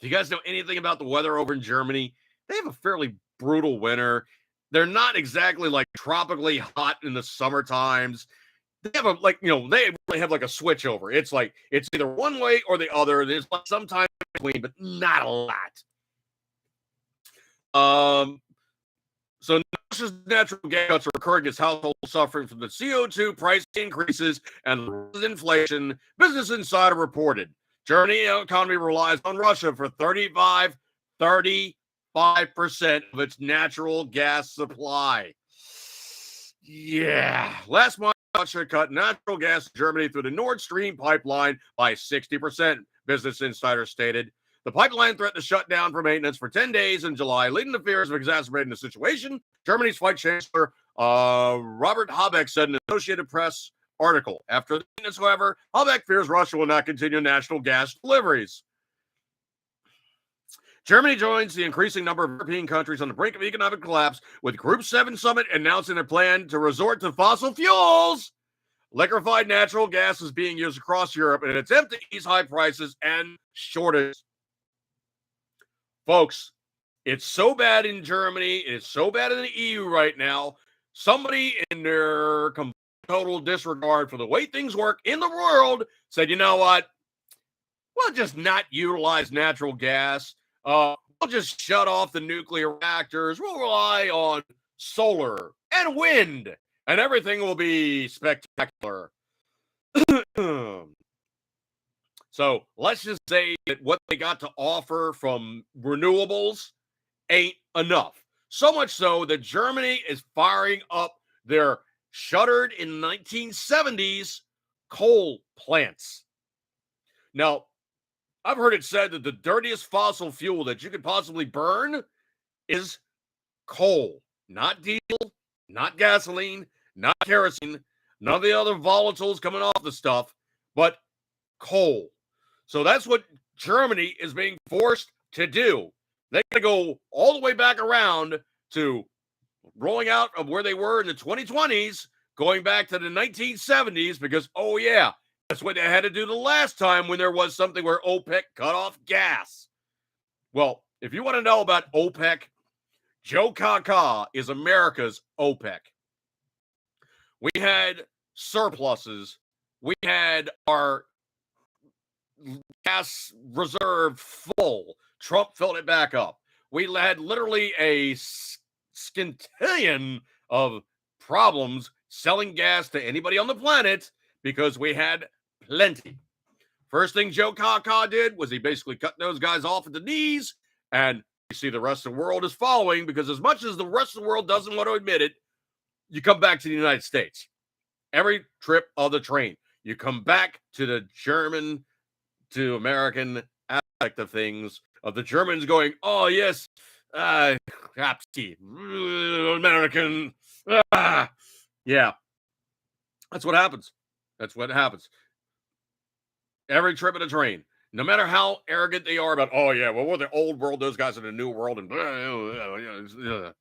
Speaker 1: Do you guys know anything about the weather over in Germany? They have a fairly brutal winter. They're not exactly tropically hot in the summer times. They have they really have a switch over. It's it's either one way or the other. There's some time between, but not a lot. So Russia's natural gas cuts are occurring as households suffering from the CO2 price increases and inflation, Business Insider reported. Germany's economy relies on Russia for 35% 5% of its natural gas supply. Yeah. Last month, Russia cut natural gas in Germany through the Nord Stream pipeline by 60%, Business Insider stated. The pipeline threatened to shut down for maintenance for 10 days in July, leading to fears of exacerbating the situation. Germany's Vice Chancellor Robert Habeck said in an Associated Press article. After the maintenance, however, Habeck fears Russia will not continue national gas deliveries. Germany joins the increasing number of European countries on the brink of economic collapse, with Group 7 summit announcing a plan to resort to fossil fuels. Liquefied natural gas is being used across Europe in an attempt to ease high prices and shortages. Folks, it's so bad in Germany. It is so bad in the EU right now. Somebody in their total disregard for the way things work in the world said, you know what? We'll just not utilize natural gas. We'll just shut off the nuclear reactors. We'll rely on solar and wind, and everything will be spectacular. So let's just say that what they got to offer from renewables ain't enough. So much so that Germany is firing up their shuttered in 1970s coal plants. Now, I've heard it said that the dirtiest fossil fuel that you could possibly burn is coal, not diesel, not gasoline, not kerosene, none of the other volatiles coming off the stuff, but coal. So that's what Germany is being forced to do. They got to go all the way back around to rolling out of where they were in the 2020s, going back to the 1970s, because, oh yeah, that's what they had to do the last time when there was something where OPEC cut off gas. Well, if you want to know about OPEC, Joe Kaka is America's OPEC. We had surpluses. We had our gas reserve full. Trump filled it back up. We had literally a scintillion of problems selling gas to anybody on the planet because we had plenty. First thing Joe Kaka did was he basically cut those guys off at the knees, and you see the rest of the world is following, because as much as the rest of the world doesn't want to admit it, you come back to the United States. Every trip of the train, you come back to the German to American aspect of things, of the Germans going, oh, yes, American. Yeah, that's what happens. That's what happens. Every trip of the train, no matter how arrogant they are about, oh, yeah, well, we're the old world, those guys are the new world, and I don't know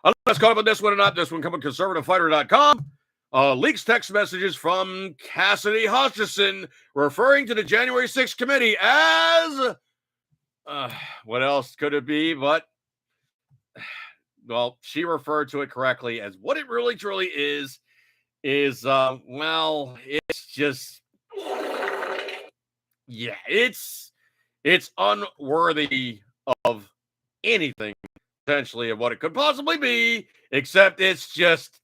Speaker 1: if it's caught up on this one or not. This one coming from conservativefighter.com. Leaks text messages from Cassidy Hutchinson referring to the January 6th committee as, what else could it be? But, well, she referred to it correctly as what it really truly is, well, it's just, yeah, it's unworthy of anything, potentially, of what it could possibly be, except it's just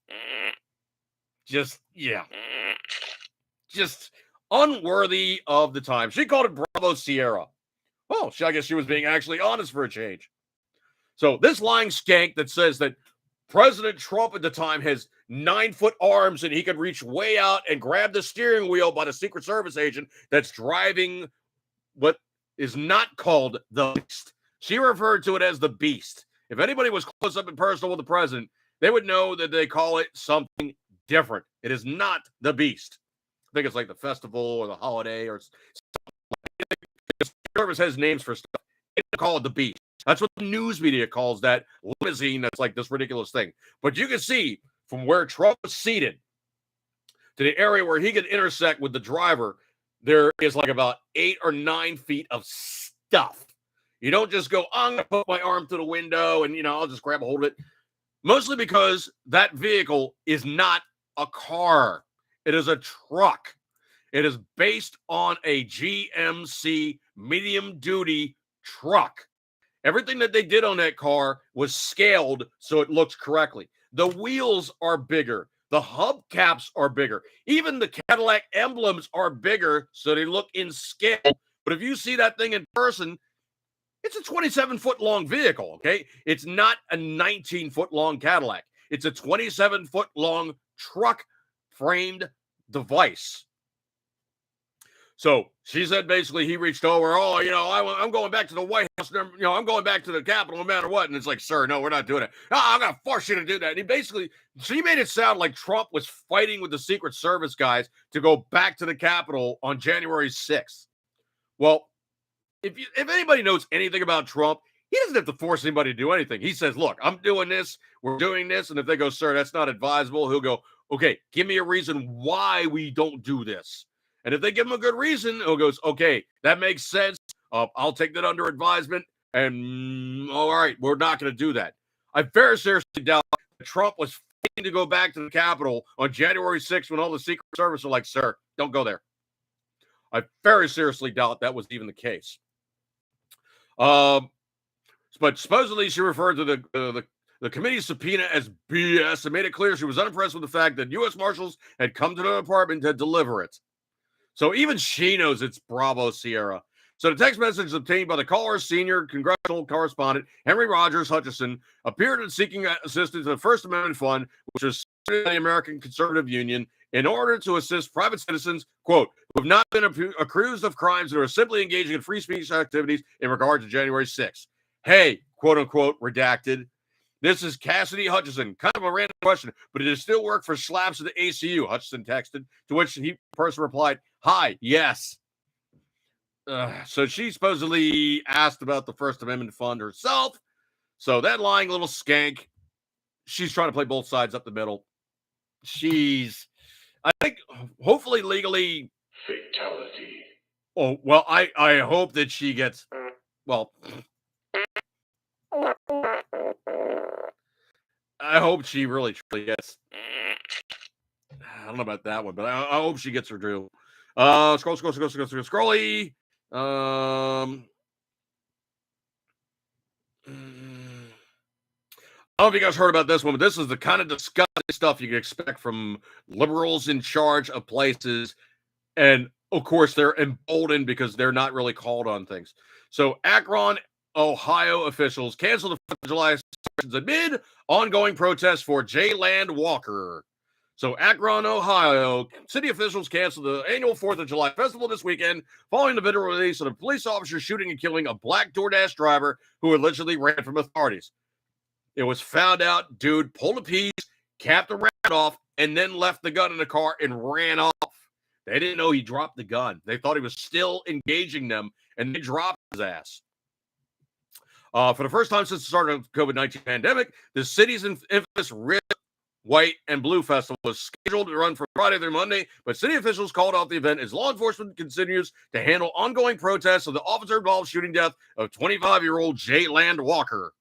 Speaker 1: unworthy of the time. She called it Bravo Sierra. Oh, I guess she was being actually honest for a change. So this lying skank that says that President Trump at the time has 9-foot arms and he could reach way out and grab the steering wheel by the Secret Service agent that's driving what is not called the Beast. She referred to it as the Beast. If anybody was close up and personal with the president, they would know that they call it something different. It is not the Beast. I think it's like the festival or the holiday or something. The service has names for stuff. They don't call it the Beast. That's what the news media calls that limousine that's like this ridiculous thing. But you can see from where Trump was seated to the area where he could intersect with the driver, there is like about 8 or 9 feet of stuff. You don't just go, I'm going to put my arm through the window and, I'll just grab a hold of it. Mostly because that vehicle is not a car. It is a truck. It is based on a GMC medium-duty truck. Everything that they did on that car was scaled so it looks correctly. The wheels are bigger. The hubcaps are bigger. Even the Cadillac emblems are bigger so they look in scale. But if you see that thing in person, It's a 27-foot long vehicle, okay? It's not a 19-foot long Cadillac. It's a 27-foot long truck framed device. So she said basically he reached over, I'm going back to the White House, I'm going back to the Capitol no matter what. And it's like, sir, no, we're not doing it. No, I'm going to force you to do that. And she made it sound like Trump was fighting with the Secret Service guys to go back to the Capitol on January 6th. Well, if anybody knows anything about Trump, he doesn't have to force anybody to do anything. He says, look, I'm doing this, we're doing this. And if they go, sir, that's not advisable, he'll go, okay, give me a reason why we don't do this. And if they give him a good reason, he goes, okay, that makes sense. I'll take that under advisement. And all right, we're not going to do that. I very seriously doubt that Trump was fighting to go back to the Capitol on January 6th when all the Secret Service are like, sir, don't go there. I very seriously doubt that was even the case. But supposedly she referred to the committee's subpoena as BS and made it clear she was unimpressed with the fact that U.S. Marshals had come to the apartment to deliver it. So even she knows it's Bravo Sierra. So the text message obtained by the caller's senior congressional correspondent, Henry Rogers Hutchison, appeared in seeking assistance in the First Amendment Fund, which was started by the American Conservative Union, in order to assist private citizens, quote, who have not been accused of crimes and are simply engaging in free speech activities in regard to January 6th. Hey, quote unquote, redacted. This is Cassidy Hutchison. Kind of a random question, but it does still work for slaps at the ACU, Hutchison texted, to which the person replied, hi, yes. So she supposedly asked about the First Amendment Fund herself. So that lying little skank, she's trying to play both sides up the middle. I think, hopefully legally.
Speaker 3: Fatality.
Speaker 1: Oh, well, I hope that she gets, well, I hope she really truly gets. I don't know about that one, but I hope she gets her due. Scrolly. I don't know if you guys heard about this one, but this is the kind of disgusting stuff you can expect from liberals in charge of places. And of course, they're emboldened because they're not really called on things. So Akron, Ohio officials canceled the 4th of July celebrations amid ongoing protests for J-Land Walker. So Akron, Ohio, city officials canceled the annual 4th of July festival this weekend following the video release of a police officer shooting and killing a black DoorDash driver who allegedly ran from authorities. It was found out dude pulled a piece, capped the round off, and then left the gun in the car and ran off. They didn't know he dropped the gun. They thought he was still engaging them, and they dropped his ass. For the first time since the start of the COVID-19 pandemic, the city's infamous Red, White, and Blue Festival was scheduled to run from Friday through Monday, but city officials called off the event as law enforcement continues to handle ongoing protests of the officer-involved shooting death of 25-year-old J-Land Walker.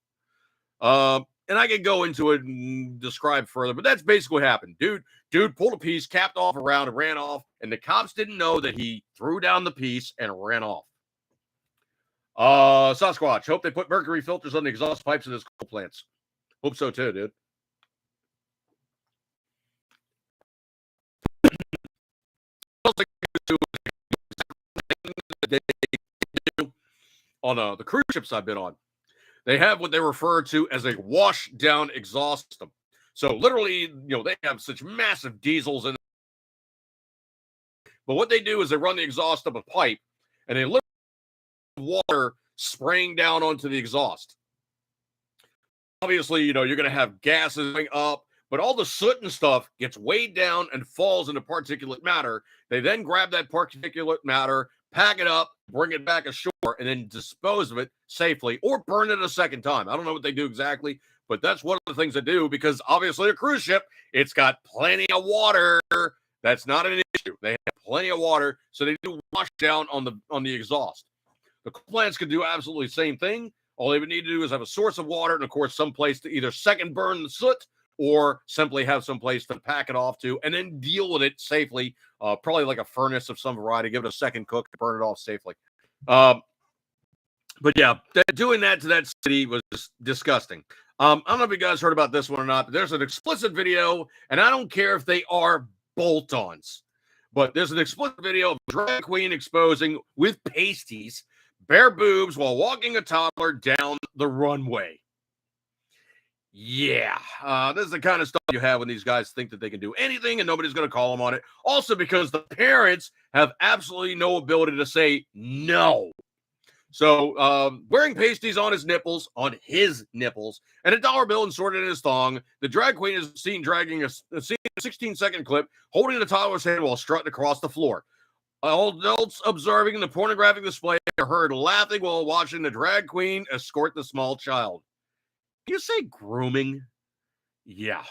Speaker 1: And I can go into it and describe further, but that's basically what happened. Dude pulled a piece, capped off a round, and ran off, and the cops didn't know that he threw down the piece and ran off. Sasquatch, hope they put mercury filters on the exhaust pipes of those coal plants. Hope so too, dude. On the cruise ships I've been on, they have what they refer to as a wash down exhaust system. So literally, they have such massive diesels in it. But what they do is they run the exhaust up a pipe and they literally water spraying down onto the exhaust. Obviously, you're going to have gases going up, but all the soot and stuff gets weighed down and falls into particulate matter. They then grab that particulate matter, pack it up, bring it back ashore, and then dispose of it safely or burn it a second time. I don't know what they do exactly, but that's one of the things they do because obviously a cruise ship, it's got plenty of water. That's not an issue. They have plenty of water, so they do wash down on the exhaust. The coal plants can do absolutely the same thing. All they would need to do is have a source of water and, of course, some place to either second burn the soot or simply have some place to pack it off to and then deal with it safely, probably like a furnace of some variety, give it a second cook and burn it off safely. But yeah, doing that to that city was just disgusting. I don't know if you guys heard about this one or not, but there's an explicit video, and I don't care if they are bolt-ons, but there's an explicit video of a drag queen exposing with pasties bare boobs while walking a toddler down the runway. Yeah, this is the kind of stuff you have when these guys think that they can do anything and nobody's going to call them on it. Also, because the parents have absolutely no ability to say no. So, wearing pasties on his nipples, and a dollar bill inserted in his thong, the drag queen is seen dragging a 16-second clip, holding the toddler's hand while strutting across the floor. All adults observing the pornographic display are heard laughing while watching the drag queen escort the small child. You say grooming? Yeah.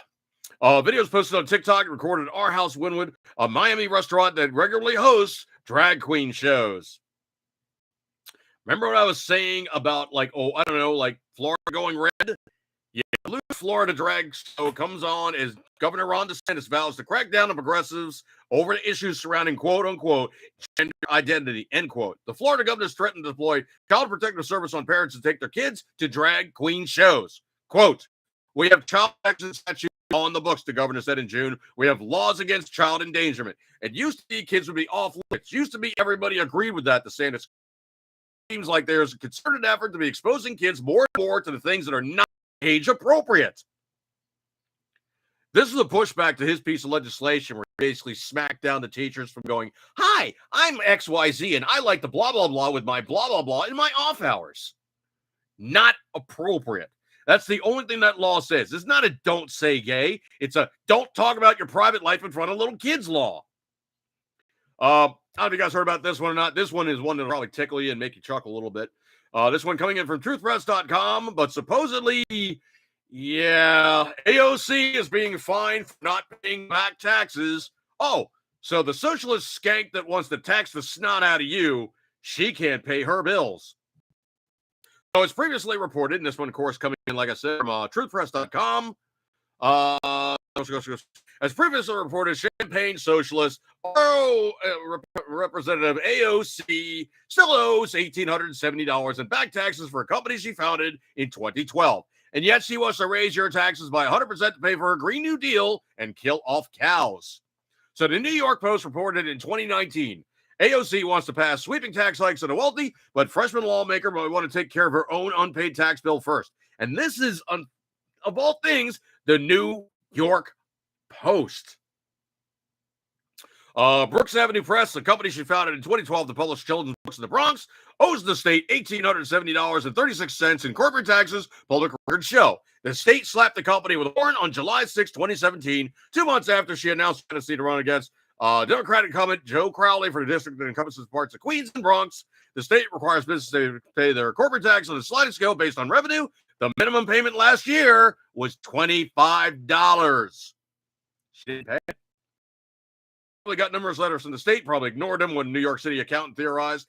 Speaker 1: Videos posted on TikTok recorded at Our House Winwood, a Miami restaurant that regularly hosts drag queen shows. Remember what I was saying about, like, Florida going red? Yeah, Blue Florida drag show comes on as Governor Ron DeSantis vows to crack down on progressives over the issues surrounding quote-unquote gender identity, end quote. The Florida governor threatened to deploy Child Protective Service on parents to take their kids to drag queen shows. Quote, we have child protection statutes on the books, the governor said in June. We have laws against child endangerment. It used to be kids would be off limits. Used to be everybody agreed with that, DeSantis. Seems like there's a concerted effort to be exposing kids more and more to the things that are not age appropriate. This is a pushback to his piece of legislation where he basically smacked down the teachers from going, hi, I'm XYZ and I like the blah, blah, blah with my blah, blah, blah in my off hours. Not appropriate. That's the only thing that law says. It's not a don't say gay. It's a don't talk about your private life in front of little kids law. I don't know if you guys heard about this one or not. This one is one that'll probably tickle you and make you chuckle a little bit. This one coming in from truthpress.com, but supposedly, yeah, AOC is being fined for not paying back taxes. Oh, so the socialist skank that wants to tax the snot out of you, she can't pay her bills. So it's previously reported, and this one, of course, coming in, like I said, from truthpress.com. As previously reported, Champagne Socialist Representative AOC still owes $1,870 in back taxes for a company she founded in 2012. And yet she wants to raise your taxes by 100% to pay for her Green New Deal and kill off cows. So the New York Post reported in 2019, AOC wants to pass sweeping tax hikes on the wealthy, but freshman lawmaker might want to take care of her own unpaid tax bill first. And this is, of all things, the New York Post. Brooks Avenue Press, the company she founded in 2012 to publish children's books in the Bronx, owes the state $1,870.36 in corporate taxes, public records show. The state slapped the company with a warrant on July 6, 2017, 2 months after she announced Tennessee to run against Democratic incumbent Joe Crowley for the district that encompasses parts of Queens and Bronx. The state requires businesses to pay their corporate tax on a sliding scale based on revenue. The minimum payment last year was $25. She didn't pay it. Probably got numerous letters from the state, probably ignored them when New York City accountant theorized.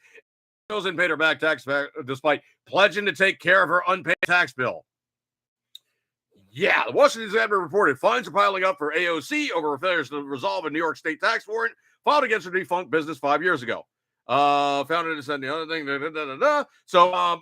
Speaker 1: She didn't pay her back tax back, despite pledging to take care of her unpaid tax bill. Yeah, the Washington Examiner reported fines are piling up for AOC over failures to resolve a New York state tax warrant filed against her defunct business 5 years ago. Founded and said the other thing. So,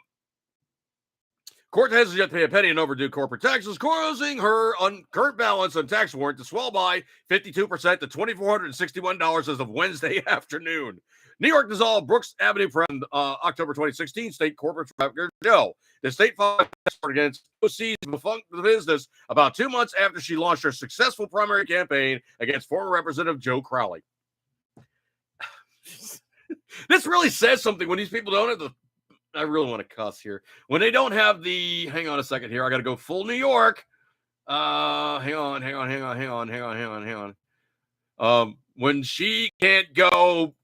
Speaker 1: court has yet to pay a penny in overdue corporate taxes, causing her current balance on tax warrant to swell by 52% to $2,461 as of Wednesday afternoon. New York dissolved Brooks Avenue from October 2016 state corporate record show. The state filed against OC's defunct business about 2 months after she launched her successful primary campaign against former Representative Joe Crowley. This really says something when these people don't have the I really want to cuss here. When they don't have the, hang on a second here. I got to go full New York. Hang on. When she can't go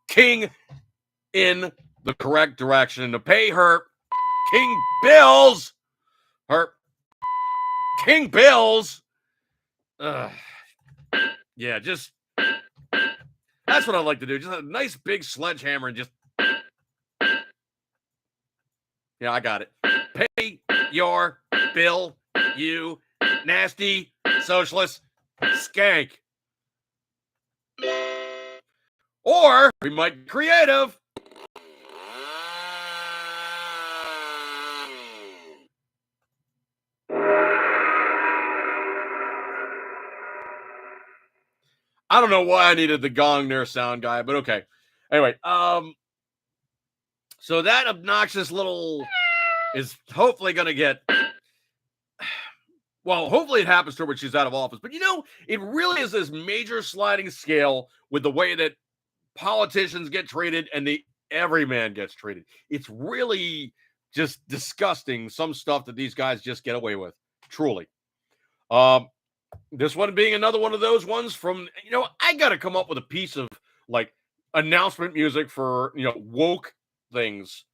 Speaker 1: king in the correct direction to pay her king bills. Yeah, just, that's what I like to do. Just a nice big sledgehammer and just, yeah, I got it. Pay your bill, you nasty socialist skank. Or we might be creative. I don't know why I needed the gong there, sound guy, but okay. Anyway, So that obnoxious little is hopefully going to get, well, hopefully it happens to her when she's out of office. But, it really is this major sliding scale with the way that politicians get treated and the everyman gets treated. It's really just disgusting, some stuff that these guys just get away with, truly. This one being another one of those ones from, I got to come up with a piece of, like, announcement music for, woke things.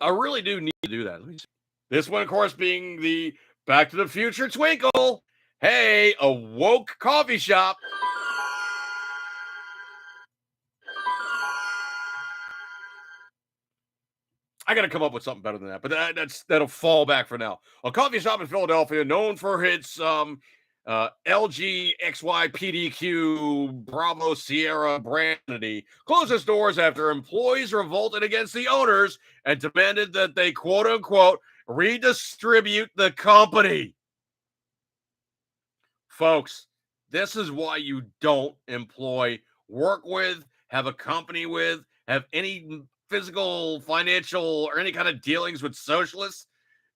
Speaker 1: I really do need to do that. This one, of course, being the Back to the Future twinkle. Hey, a woke coffee shop. I got to come up with something better than that, but that'll fall back for now. A coffee shop in Philadelphia known for its LG XYPDQ Bravo Sierra brandity closed its doors after employees revolted against the owners and demanded that they quote unquote redistribute the company. Folks, this is why you don't employ, work with, have a company with, have any physical, financial, or any kind of dealings with socialists.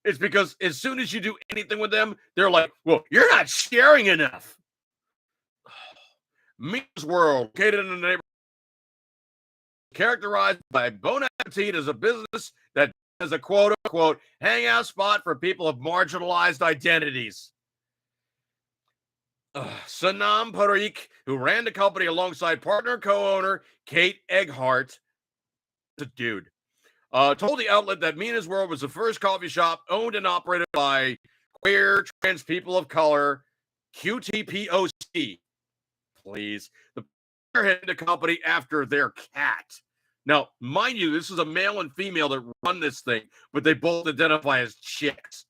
Speaker 1: It's because as soon as you do anything with them, they're like, well, you're not sharing enough. Means World, located in the neighborhood, characterized by Bon Appetit as a business that has a quote-unquote hangout spot for people of marginalized identities. Sanam Parikh, who ran the company alongside partner co-owner Kate Eghart, the dude, told the outlet that Mina's World was the first coffee shop owned and operated by queer trans people of color, QTPOC. Please. The head the company after their cat. Now, mind you, this is a male and female that run this thing, but they both identify as chicks.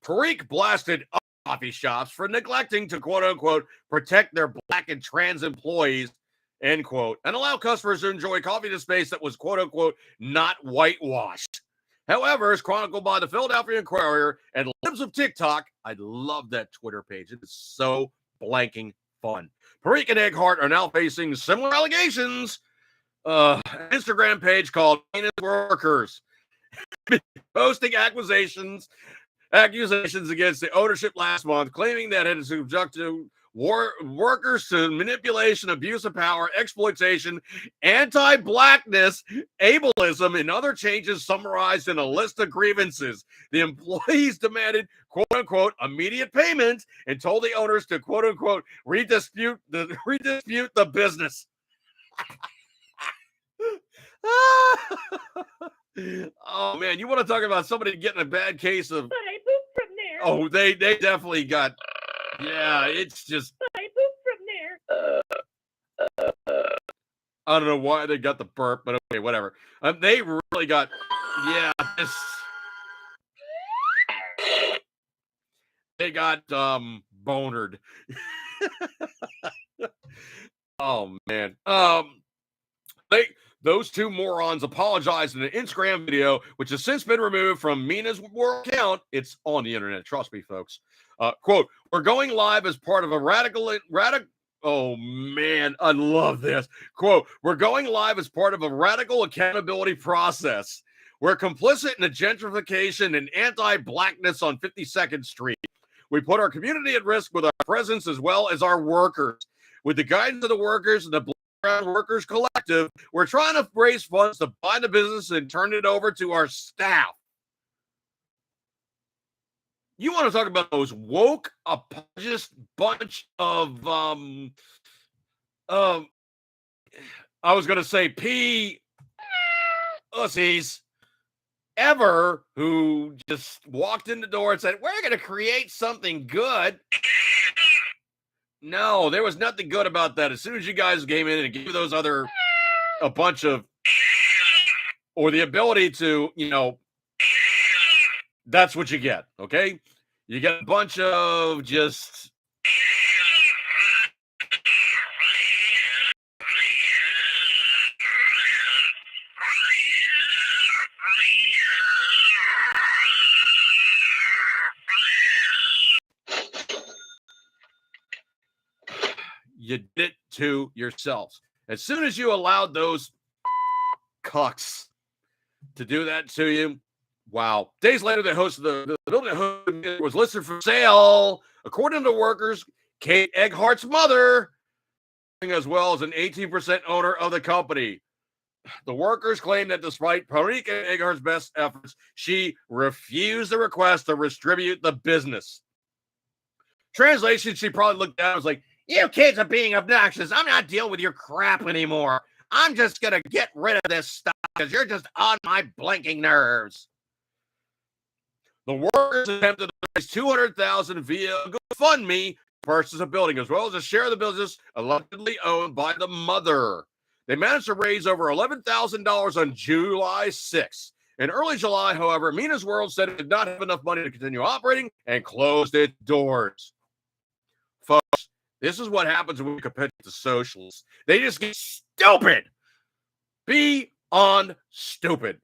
Speaker 1: Parikh blasted coffee shops for neglecting to quote-unquote protect their black and trans employees, end quote, and allow customers to enjoy coffee in a space that was quote-unquote not whitewashed. However, as chronicled by the Philadelphia Inquirer and Libs of TikTok, I love that Twitter page. It is so blanking fun. Parikh and Eghart are now facing similar allegations. An Instagram page called Workers posting accusations against the ownership last month, claiming that it is subjected workers to manipulation, abuse of power, exploitation, anti-blackness, ableism, and other changes summarized in a list of grievances. The employees demanded, quote-unquote, immediate payment and told the owners to, quote-unquote, redispute the business. Oh, man, you want to talk about somebody getting a bad case of...
Speaker 2: But I pooped from there.
Speaker 1: Oh, they definitely got... Yeah, it's just...
Speaker 2: But I pooped from there.
Speaker 1: I don't know why they got the burp, but okay, whatever. They really got... Yeah, this... They got bonered. Oh, man. Those two morons apologized in an Instagram video, which has since been removed from Mina's World account. It's on the internet. Trust me, folks. Quote, we're going live as part of a radical. Oh, man, I love this. Quote, we're going live as part of a radical accountability process. We're complicit in the gentrification and anti-blackness on 52nd Street. We put our community at risk with our presence as well as our workers. With the guidance of the workers and the Workers Collective, we're trying to raise funds to buy the business and turn it over to our staff. You want to talk about those woke, apologist bunch of I was going to say pussies ever, who just walked in the door and said, we're going to create something good. No, there was nothing good about that. As soon as you guys came in and gave those other a bunch of, or the ability to, that's what you get, okay? You get a bunch of just... You did it to yourselves. As soon as you allowed those cucks to do that to you. Wow. Days later, the host of the building was listed for sale. According to workers, Kate Egghart's mother, as well as an 18% owner of the company. The workers claim that despite Parika Egghart's best efforts, she refused the request to distribute the business. Translation, she probably looked down and was like, "You kids are being obnoxious. I'm not dealing with your crap anymore. I'm just going to get rid of this stuff because you're just on my blinking nerves." The workers attempted to raise $200,000 via GoFundMe to purchase a building, as well as a share of the business allegedly owned by the mother. They managed to raise over $11,000 on July 6th. In early July, however, Mina's World said it did not have enough money to continue operating and closed its doors. Folks, this is what happens when we compete to socialists. They just get stupid. Beyond stupid.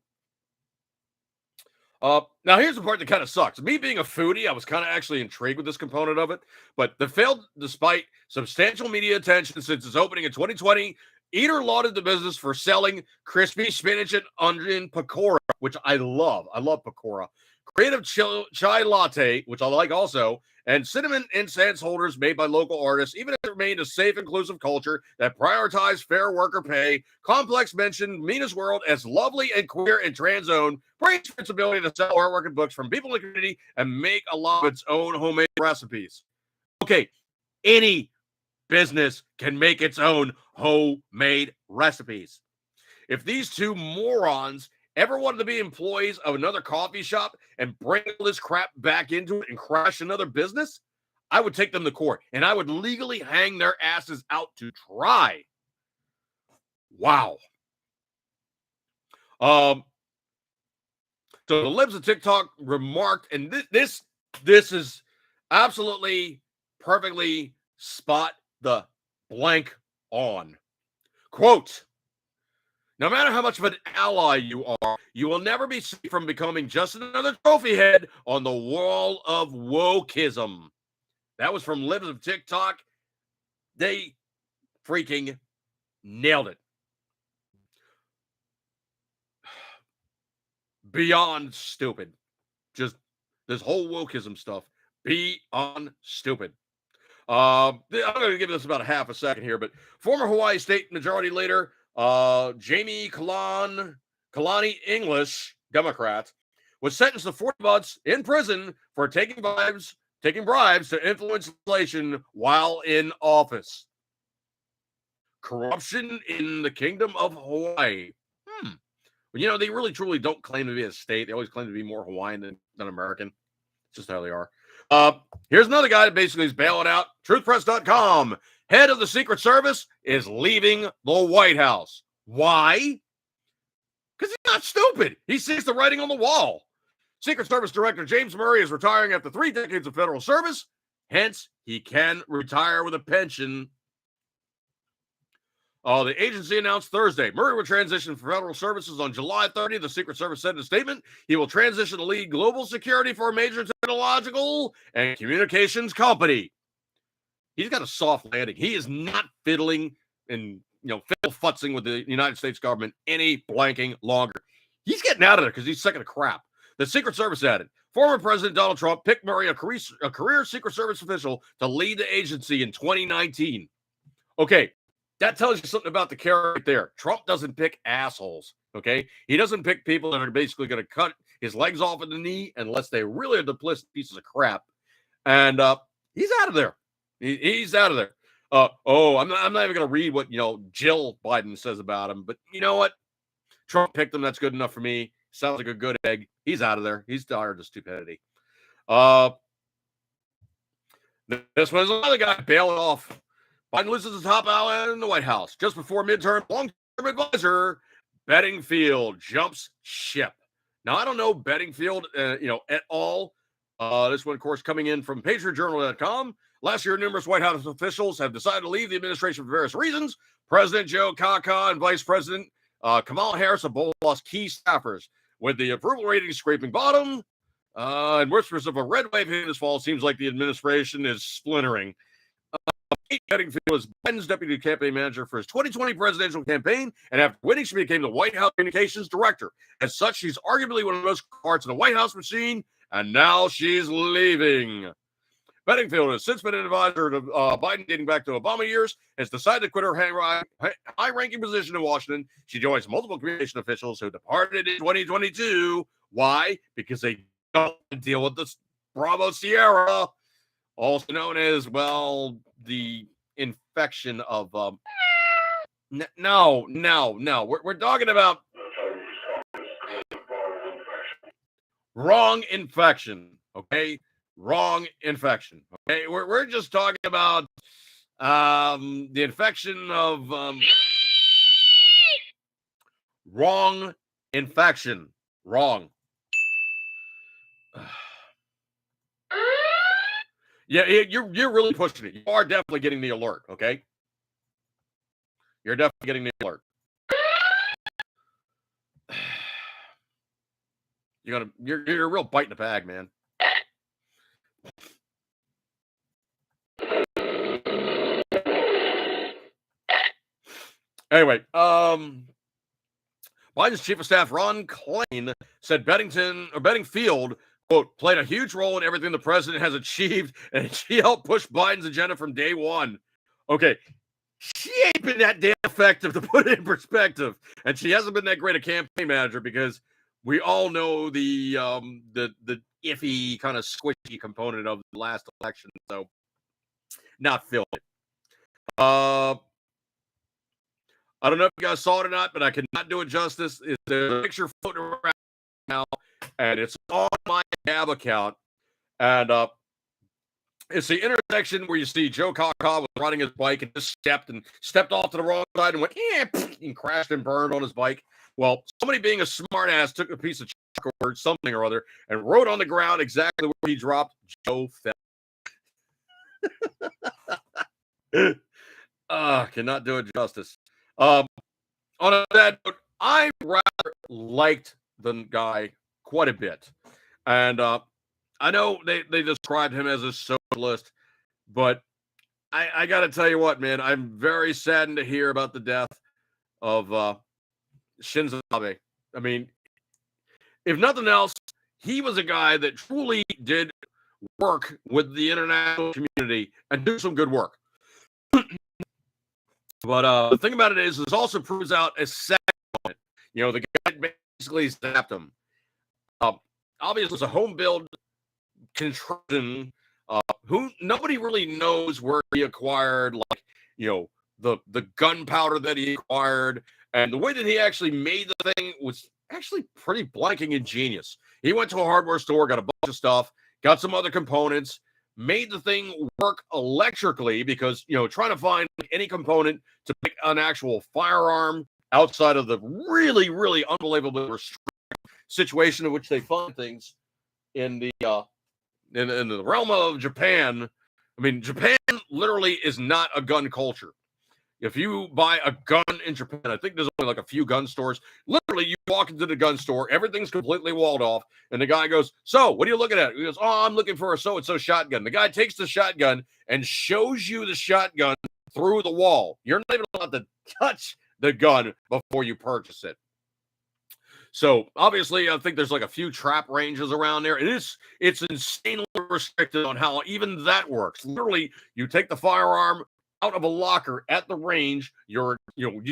Speaker 1: Now, here's the part that kind of sucks. Me being a foodie, I was kind of actually intrigued with this component of it, but the failed despite substantial media attention since its opening in 2020. Eater lauded the business for selling crispy spinach and onion pakora, which I love. I love pakora. Creative chai latte, which I like also, and cinnamon incense holders made by local artists, even if it remained a safe, inclusive culture that prioritized fair worker pay. Complex mentioned Mina's World as lovely and queer and trans-owned, brings its ability to sell artwork and books from people in the community and make a lot of its own homemade recipes. Okay, any business can make its own homemade recipes. If these two morons ever wanted to be employees of another coffee shop and bring all this crap back into it and crash another business, I would take them to court and I would legally hang their asses out to dry. Wow. So the libs of TikTok remarked, and this is absolutely perfectly spot the blank on. Quote, "No matter how much of an ally you are, you will never be safe from becoming just another trophy head on the wall of wokeism." That was from Libs of TikTok. They freaking nailed it. Beyond stupid. Just this whole wokeism stuff. Beyond stupid. I'm going to give this about a half a second here, but former Hawaii State Majority Leader Jamie Kalani English, Democrat, was sentenced to 40 months in prison for taking bribes to influence legislation while in office. Corruption in the Kingdom of Hawaii. You know, they really truly don't claim to be a state. They always claim to be more Hawaiian than American. It's just how they are. Here's another guy that basically is bailing out. Truthpress.com. Head of the Secret Service is leaving the White House. Why? Because he's not stupid. He sees the writing on the wall. Secret Service Director James Murray is retiring after 3 decades of federal service. Hence, he can retire with a pension. The agency announced Thursday Murray will transition from federal services on July 30th. The Secret Service said in a statement he will transition to lead global security for a major technological and communications company. He's got a soft landing. He is not fiddling and fiddle-futzing with the United States government any blanking longer. He's getting out of there because he's sick of the crap. The Secret Service added, former President Donald Trump picked Murray, a career Secret Service official, to lead the agency in 2019. Okay. That tells you something about the character right there. Trump doesn't pick assholes, okay? He doesn't pick people that are basically going to cut his legs off at the knee unless they really are duplicitous pieces of crap. And he's out of there. He's out of there. I'm not even going to read what, Jill Biden says about him. But you know what? Trump picked him. That's good enough for me. Sounds like a good egg. He's out of there. He's tired of stupidity. This one's another guy bailing off. Biden loses his top ally in the White House. Just before midterm, long-term advisor Bedingfield jumps ship. Now, I don't know Bedingfield, at all. This one, of course, coming in from PatriotJournal.com. Last year, numerous White House officials have decided to leave the administration for various reasons. President Joe Kaka and Vice President Kamala Harris have both lost key staffers, with the approval rating scraping bottom. And whispers of a red wave hitting this fall. Seems like the administration is splintering. Bedingfield was Biden's deputy campaign manager for his 2020 presidential campaign, and after winning, she became the White House communications director. As such, she's arguably one of the most parts of the White House machine, and now she's leaving. Bedingfield has since been an advisor to Biden dating back to Obama years, has decided to quit her high-ranking position in Washington. She joins multiple communication officials who departed in 2022. Why? Because they don't deal with the Bravo Sierra, also known as, well, the infection of no. We're talking about wrong infection, okay? Wrong infection, okay? We're just talking about the infection of wrong infection. Wrong. Yeah, you're really pushing it. You are definitely getting the alert, okay? You're definitely getting the alert. You're a real bite in the bag, man. Anyway, Biden's chief of staff Ron Klain said Bedingfield, quote, played a huge role in everything the president has achieved, and she helped push Biden's agenda from day one. Okay, she ain't been that damn effective, to put it in perspective, and she hasn't been that great a campaign manager because we all know the iffy kind of squishy component of the last election. So, not feeling it. I don't know if you guys saw it or not, but I cannot do it justice. It's a picture floating around now, and it's on my Gab account. And it's the intersection where you see Joe Kaka was riding his bike and just stepped off to the wrong side and went, and crashed and burned on his bike. Well, somebody being a smartass took a piece of chalk or something or other and wrote on the ground exactly where he dropped. Joe fell. Cannot do it justice. On that note, I rather liked the guy quite a bit. And I know they described him as a socialist, but I got to tell you what, man, I'm very saddened to hear about the death of Shinzo Abe. I mean, if nothing else, he was a guy that truly did work with the international community and do some good work. But the thing about it is, this also proves out a second point. You know, the guy basically zapped him. Obviously, it's a home-build construction. Who nobody really knows where he acquired, like, you know, the gunpowder that he acquired, and the way that he actually made the thing was actually pretty blanking ingenious. He went to a hardware store, got a bunch of stuff, got some other components, made the thing work electrically, because, you know, trying to find any component to make an actual firearm outside of the really, really unbelievably restricted situation in which they find things in the in the realm of Japan. I mean, Japan literally is not a gun culture. If you buy a gun in Japan, I think there's only like a few gun stores. Literally, you walk into the gun store, everything's completely walled off, and the guy goes, "So, what are you looking at?" He goes, "Oh, I'm looking for a so-and-so shotgun." The guy takes the shotgun and shows you the shotgun through the wall. You're not even allowed to touch the gun before you purchase it. So, obviously, I think there's like a few trap ranges around there. It's insanely restricted on how even that works. Literally, you take the firearm out of a locker at the range, you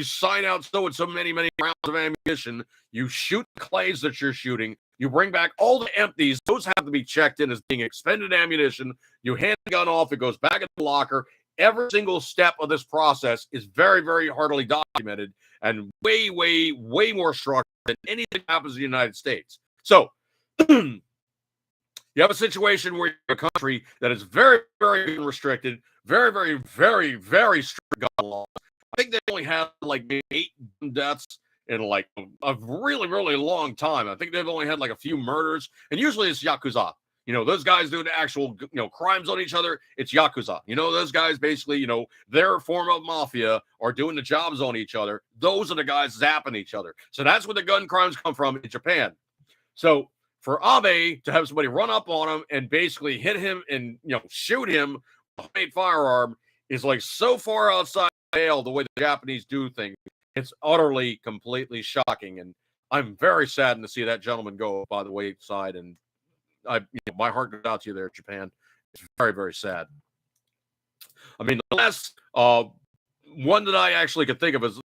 Speaker 1: sign out so and so many rounds of ammunition, you shoot the clays that you're shooting, you bring back all the empties, those have to be checked in as being expended ammunition, you hand the gun off, it goes back in the locker. Every single step of this process is very, very hardly documented and way, way, way more structured than anything that happens in the United States. So, you have a situation where you're a country that is very, very restricted, very, very, very, very strict gun laws. I think they only had like 8 deaths in like a really, really long time. I think they've only had like a few murders, and usually it's Yakuza. You know, those guys doing actual, crimes on each other, it's Yakuza. You know, those guys basically, their form of mafia are doing the jobs on each other. Those are the guys zapping each other. So that's where the gun crimes come from in Japan. So for Abe to have somebody run up on him and basically hit him and, shoot him with a homemade firearm is like so far outside the pale the way the Japanese do things. It's utterly, completely shocking. And I'm very saddened to see that gentleman go by the wayside. And my heart goes out to you there, Japan. It's very, very sad. I mean, the last one that I actually could think of as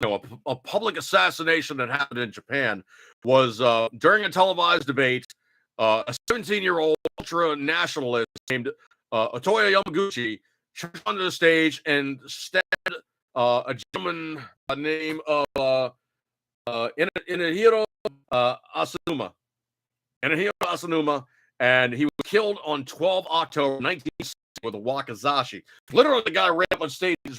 Speaker 1: a public assassination that happened in Japan was during a televised debate. A 17-year-old ultra nationalist named Otoya Yamaguchi charged onto the stage and stabbed a gentleman by the name of Inahiro Asanuma. Inahiro Asanuma, and he was killed on 12 October 1960 with a wakizashi. Literally, the guy ran up on stage and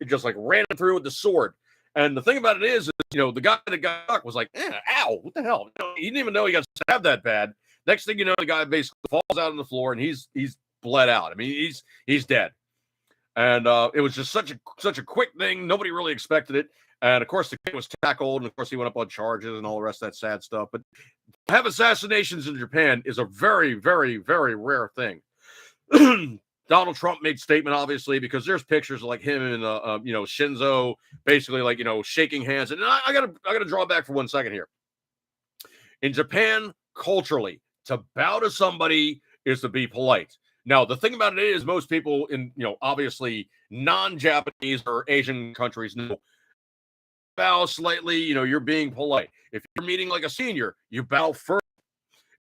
Speaker 1: just ran through with the sword. And the thing about it is, the guy that got stuck was like, ow, what the hell? He didn't even know he got stabbed that bad. Next thing you know, the guy basically falls out on the floor and he's bled out. I mean, he's dead. And it was just such a quick thing. Nobody really expected it. And of course, the kid was tackled, and of course, he went up on charges and all the rest of that sad stuff. But to have assassinations in Japan is a very, very, very rare thing. Donald Trump made statement, obviously, because there's pictures of him and Shinzo basically shaking hands. And I gotta draw back for 1 second here. In Japan, culturally, to bow to somebody is to be polite. Now, the thing about it is, most people in obviously non-Japanese or Asian countries know bow slightly. You're being polite. If you're meeting like a senior, you bow first.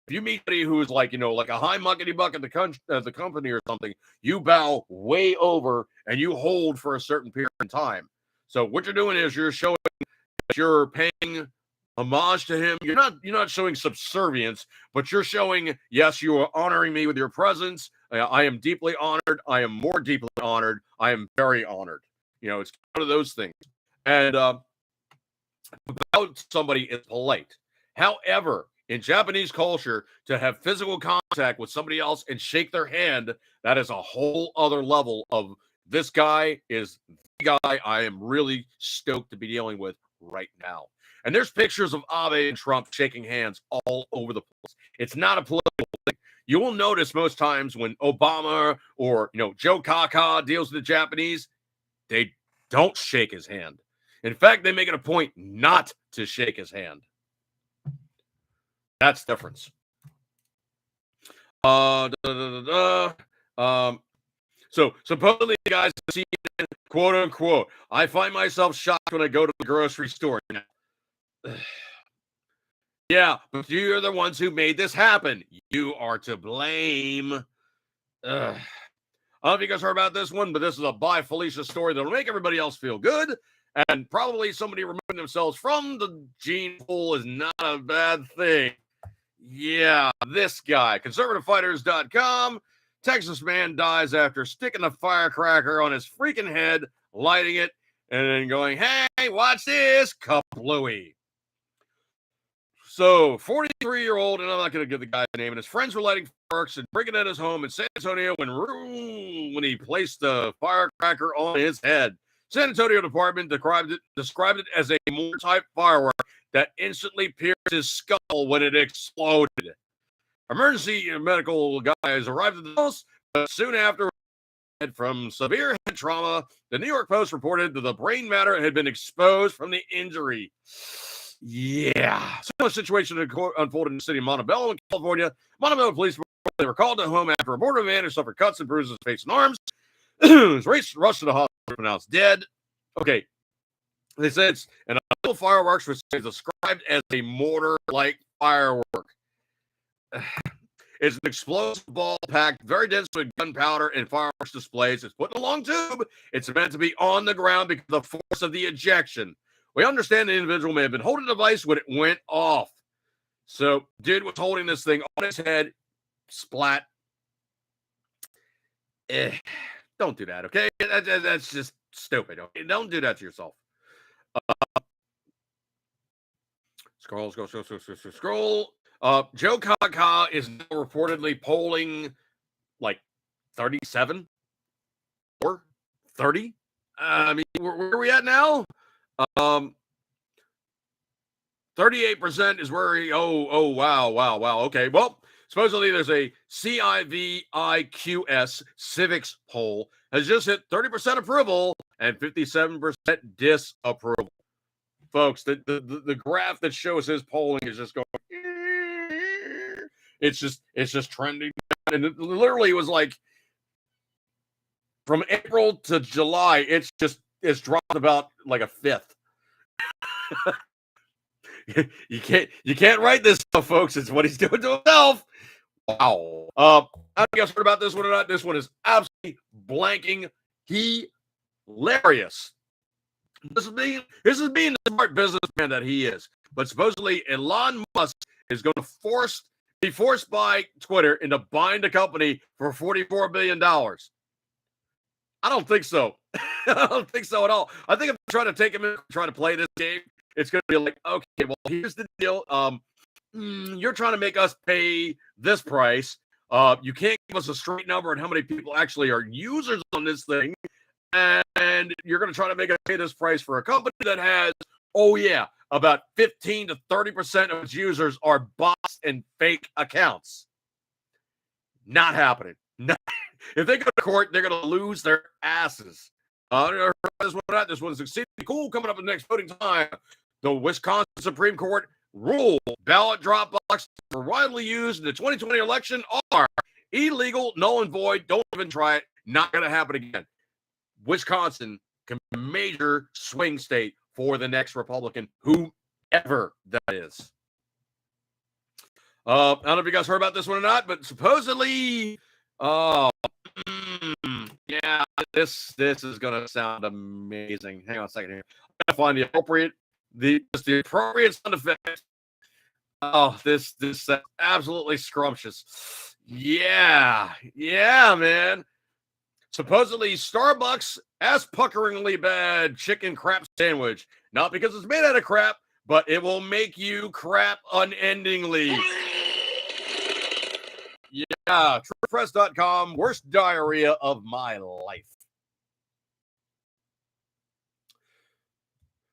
Speaker 1: If you meet somebody who is like a high muckety buck at the company or something, you bow way over and you hold for a certain period of time. So what you're doing is you're showing that you're paying homage to him. You're not showing subservience, but you're showing, yes, you are honoring me with your presence. I am deeply honored. I am more deeply honored. I am very honored. It's one of those things. And about somebody is polite. However, in Japanese culture, to have physical contact with somebody else and shake their hand, that is a whole other level of this guy is the guy I am really stoked to be dealing with right now. And there's pictures of Abe and Trump shaking hands all over the place. It's not a political thing. You will notice most times when Obama or Joe Kaka deals with the Japanese, they don't shake his hand. In fact, they make it a point not to shake his hand. That's the difference. So supposedly, guys, quote unquote, I find myself shocked when I go to the grocery store. Yeah, but you're the ones who made this happen. You are to blame. I don't know if you guys heard about this one, but this is a By Felicia story that'll make everybody else feel good. And probably somebody removing themselves from the gene pool is not a bad thing. Yeah, this guy, conservativefighters.com. Texas man dies after sticking a firecracker on his freaking head, lighting it, and then going, hey, watch this, Kaplooey. So, 43-year-old, and I'm not going to give the guy's name, and his friends were lighting fireworks and bringing it at his home in San Antonio when he placed the firecracker on his head. San Antonio Department described it as a mortar-type firework that instantly pierced his skull when it exploded. Emergency medical guys arrived at the house, but soon after, from severe head trauma, the New York Post reported that the brain matter had been exposed from the injury. Yeah. Similar situation unfolded in the city of Montebello in California. Montebello police were called to home after a border man who suffered cuts and bruises to face and arms. Was rushed to the hospital, pronounced dead. Okay. They said it's an illegal fireworks, which is described as a mortar-like firework. It's an explosive ball packed very dense with gunpowder and fireworks displays. It's put in a long tube. It's meant to be on the ground because of the force of the ejection. We understand the individual may have been holding the device when it went off. So, dude was holding this thing on his head. Splat. Don't do that, okay? That's just stupid. Okay? Don't do that to yourself. Scroll. Joe Kaka is now reportedly polling like 37 or 30. I mean, where are we at now? 38% is where he. Oh, wow. Okay, well, Supposedly, there's a CIVIQS civics poll has just hit 30% approval and 57% disapproval. Folks, the graph that shows his polling is just going. It's just trending, and it literally was like from April to July. It's dropped about like a fifth. you can't write this stuff, folks. It's what he's doing to himself. Wow. I don't know if you guys heard about this one or not. This one is absolutely blanking hilarious. This is being the smart businessman that he is. But supposedly Elon Musk is going to be forced by Twitter into buying the company for $44 billion. I don't think so. I don't think so at all. I think if I'm trying to take him in, trying to play this game, it's going to be like, okay, well, here's the deal. You're trying to make us pay this price. You can't give us a straight number on how many people actually are users on this thing. And you're going to try to make us pay this price for a company that has, about 15 to 30% of its users are bots and fake accounts. Not happening. If they go to court, they're going to lose their asses. This one's exceedingly cool. Coming up in the next voting time, the Wisconsin Supreme Court ruled ballot drop boxes were widely used in the 2020 election are illegal, null and void. Don't even try it. Not going to happen again. Wisconsin can be a major swing state for the next Republican, whoever that is. I don't know if you guys heard about this one or not, but supposedly, this is gonna sound amazing. Hang on a second here. I'm gonna find the appropriate sound effect. Oh, this absolutely scrumptious. Yeah, man. Supposedly, Starbucks has puckeringly bad chicken crap sandwich. Not because it's made out of crap, but it will make you crap unendingly. Yeah, TruePress.com, worst diarrhea of my life.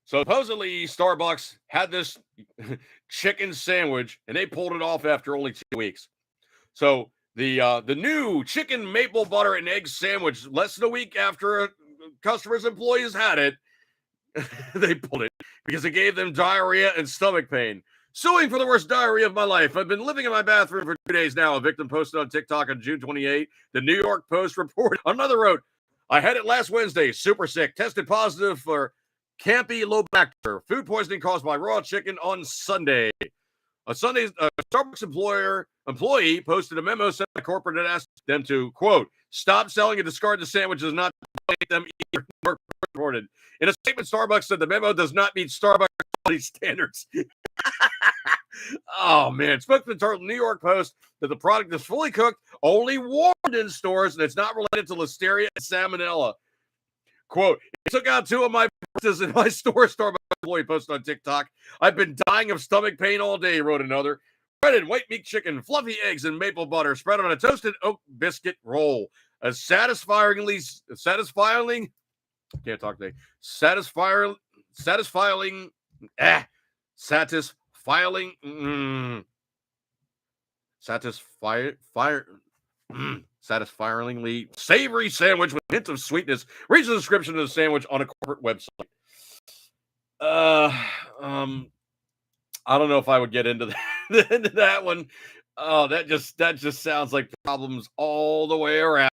Speaker 1: So supposedly, Starbucks had this chicken sandwich, and they pulled it off after only 2 weeks. So the new chicken maple butter and egg sandwich, less than a week after customers' employees had it, they pulled it because it gave them diarrhea and stomach pain. Suing for the worst diarrhea of my life. I've been living in my bathroom for 2 days now. A victim posted on TikTok on June 28. The New York Post reported. Another wrote, I had it last Wednesday. Super sick. Tested positive for Campylobacter. Food poisoning caused by raw chicken on Sunday. A Starbucks employee posted a memo sent to corporate and asked them to, quote, stop selling and discard the sandwiches, not make them either. Reported. In a statement, Starbucks said the memo does not meet Starbucks quality standards. Oh, man. Spokesman told the New York Post that the product is fully cooked, only warmed in stores, and it's not related to listeria and salmonella. Quote, it took out 2 of my boxes in my store, Starbucks employee posted on TikTok. I've been dying of stomach pain all day, wrote another. Breaded white meat chicken, fluffy eggs, and maple butter spread on a toasted oat biscuit roll. A satisfying, can't talk today. Satisfying, satisfyingly savory sandwich with hints of sweetness. Read the description of the sandwich on a corporate website. I don't know if I would get into that one. Oh, that just sounds like problems all the way around.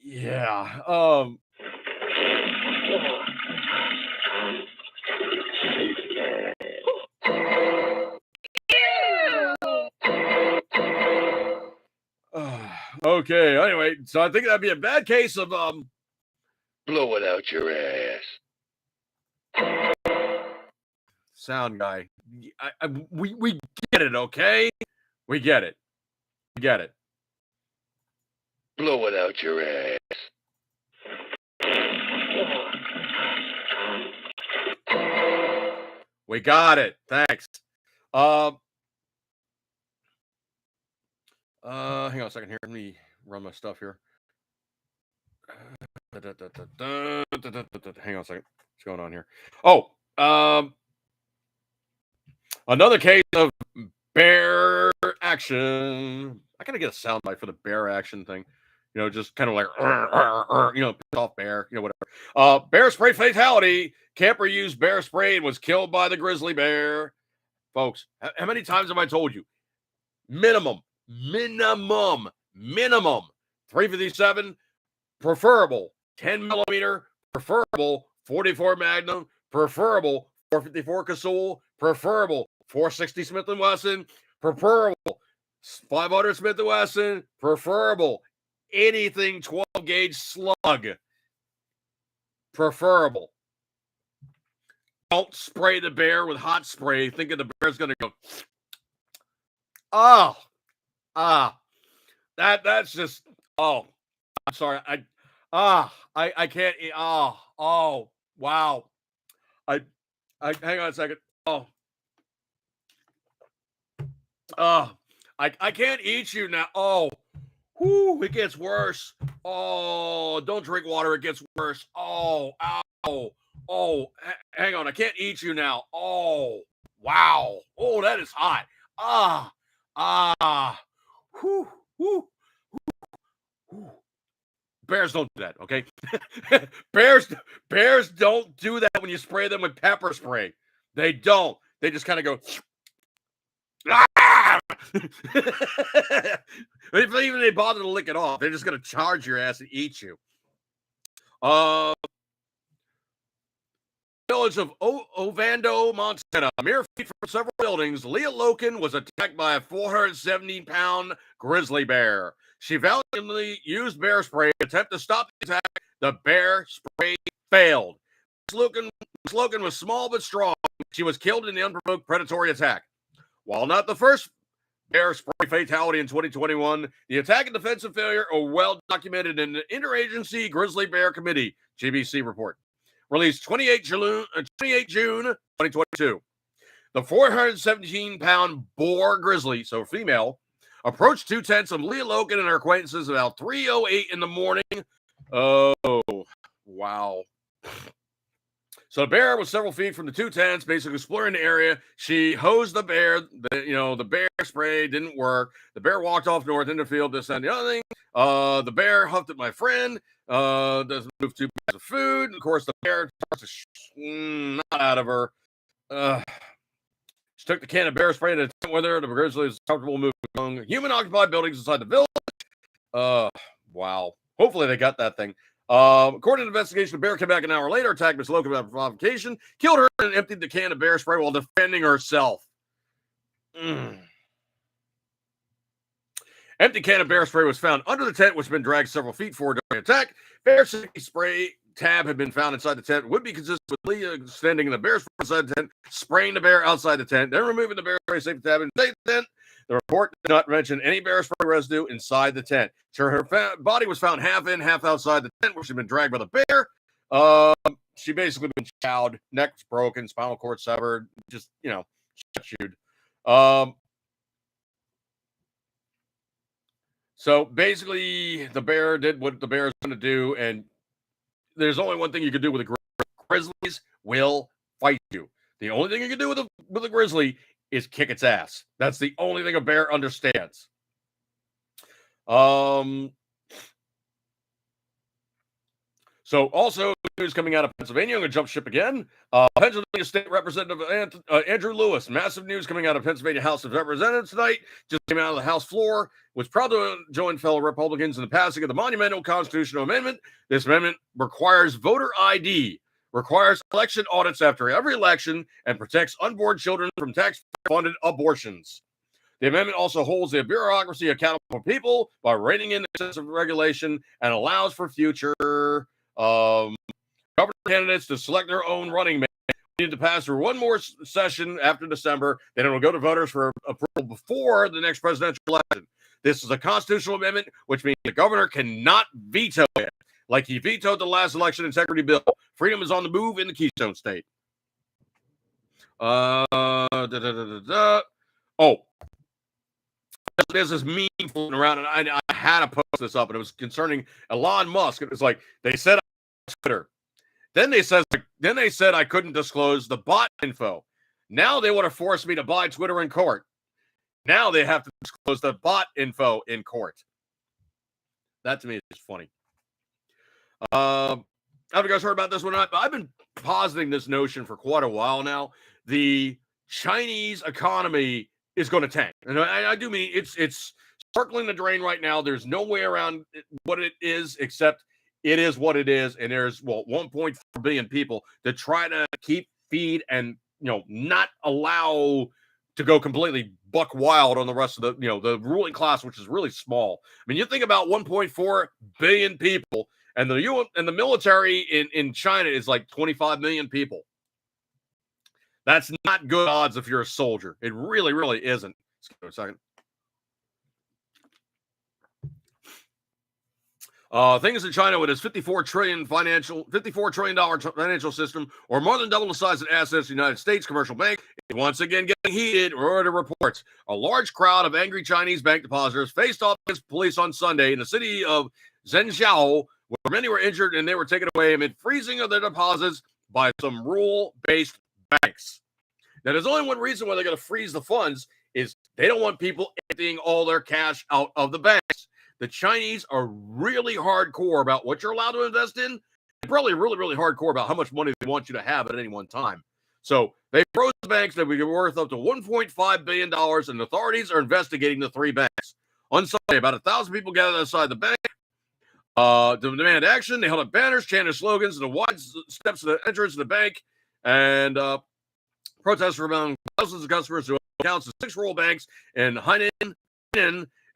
Speaker 1: Yeah. Okay. Anyway, so I think that'd be a bad case of
Speaker 3: Blow it out your ass.
Speaker 1: Sound guy. We get it, okay? We get it. We get it.
Speaker 3: Blow it out your ass.
Speaker 1: We got it. Thanks. Hang on a second here. Let me run my stuff here. Hang on a second. What's going on here? Oh, another case of bear action. I gotta get a soundbite for the bear action thing. You know, just kind of like, you know, piss off bear, you know, whatever. Bear spray fatality. Camper used bear spray and was killed by the grizzly bear. Folks, how many times have I told you? Minimum 357, preferable 10 millimeter, preferable 44 Magnum, preferable 454 Casull, preferable 460 Smith & Wesson, preferable 500 Smith & Wesson, preferable anything 12 gauge slug, preferable. Don't spray the bear with hot spray thinking the bear's going to go, that's just, I'm sorry. I can't eat. Wow. I hang on a second. I can't eat you now. It gets worse. Don't drink water. It gets worse. Hang on. I can't eat you now. Wow. That is hot. Bears don't do that, okay? Bears don't do that when you spray them with pepper spray. They don't. They just kind of go. If even they bother to lick it off, they're just going to charge your ass and eat you. Village of Ovando, Montana, mere feet from several buildings, Leah Loken was attacked by a 470-pound grizzly bear. She valiantly used bear spray to attempt to stop the attack. The bear spray failed. Miss Loken was small but strong. She was killed in the unprovoked predatory attack. While not the first bear spray fatality in 2021, the attack and defensive failure are well documented in the Interagency Grizzly Bear Committee, GBC report, released 28 June 2022. The 417-pound boar grizzly, so female, approached 2 tents of Leah Loken and her acquaintances about 3:08 in the morning. Oh, wow. So the bear was several feet from the 2 tents, basically exploring the area. She hosed the bear. The bear spray didn't work. The bear walked off north in the field, this and the other thing. The bear huffed at my friend. Doesn't move 2 bags of food. Of course, the bear starts to not out of her. She took the can of bear spray to the tent with her. The grizzly is comfortable moving among human-occupied buildings inside the village. Wow. Hopefully they got that thing. According to the investigation, the bear came back an hour later, attacked Miss Loken without provocation, killed her, and emptied the can of bear spray while defending herself. Empty can of bear spray was found under the tent, which had been dragged several feet forward during the attack. Bear spray tab had been found inside the tent. Would be consistent with Leah extending the bear spray inside the tent, spraying the bear outside the tent, then removing the bear spray safety tab inside the tent. The report did not mention any bear spray residue inside the tent. Sure, her body was found half in, half outside the tent, where she'd been dragged by the bear. She basically been chowed, neck's broken, spinal cord severed, just, chewed. So basically, the bear did what the bear is going to do, and there's only one thing you can do with a grizzly. Grizzlies will fight you. The only thing you can do with a grizzly is kick its ass. That's the only thing a bear understands. So also news coming out of Pennsylvania. I'm going to jump ship again. Pennsylvania State Representative Andrew Lewis. Massive news coming out of Pennsylvania House of Representatives tonight. Just came out of the House floor. Was proud to join fellow Republicans in the passing of the monumental constitutional amendment. This amendment requires voter ID, requires election audits after every election, and protects unborn children from tax-funded abortions. The amendment also holds the bureaucracy accountable for people by reining in excessive regulation and allows for future governor candidates to select their own running mate. We need to pass through one more session after December, then it will go to voters for approval before the next presidential election. This is a constitutional amendment, which means the governor cannot veto it, like he vetoed the last election integrity bill. Freedom is on the move in the Keystone State. There's this meme floating around, and I had to post this up, and it was concerning Elon Musk. It was like they said on Twitter. Then they said I couldn't disclose the bot info. Now they want to force me to buy Twitter in court. Now they have to disclose the bot info in court. That to me is funny. Have you guys heard about this one? I've been positing this notion for quite a while now. The Chinese economy is going to tank, and I do mean it's circling the drain right now. There's no way around what it is except it is what it is, and there's 1.4 billion people that try to keep, feed, and not allow to go completely buck wild on the rest of the ruling class, which is really small. I mean, you think about 1.4 billion people, and the military in China is like 25 million people. That's not good odds if you're a soldier. It really, really isn't. Let's give it a second. Things in China with its $54 trillion financial system, or more than double the size of assets of the United States commercial bank, is once again getting heated. Reuters reports a large crowd of angry Chinese bank depositors faced off against police on Sunday in the city of Zhengzhou, where many were injured and they were taken away amid freezing of their deposits by some rule-based banks. Now, there's only one reason why they're going to freeze the funds is they don't want people emptying all their cash out of the banks. The Chinese are really hardcore about what you're allowed to invest in. They're probably really, really hardcore about how much money they want you to have at any one time. So they froze the banks that would be worth up to $1.5 billion, and authorities are investigating the three banks. On Sunday, about 1,000 people gathered outside the bank to demand action. They held up banners, chanted slogans, and the wide steps to the entrance of the bank, and protests were among thousands of customers who accounts of 6 rural banks in Hainan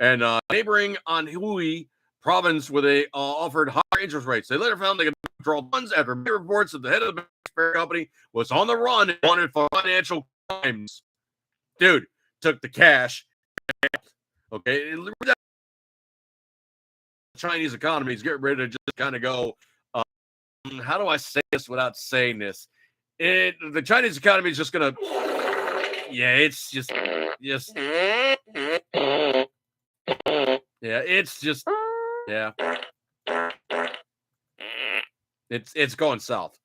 Speaker 1: and neighboring Anhui province, where they offered higher interest rates. They later found they could withdraw funds after reports that the head of the bank company was on the run and wanted for financial crimes. Dude took the cash. Okay, the Chinese economy is getting ready to just kind of go. How do I say this without saying this? The Chinese economy is just gonna. Yeah, it's just. Yeah, it's just, yeah. It's going south.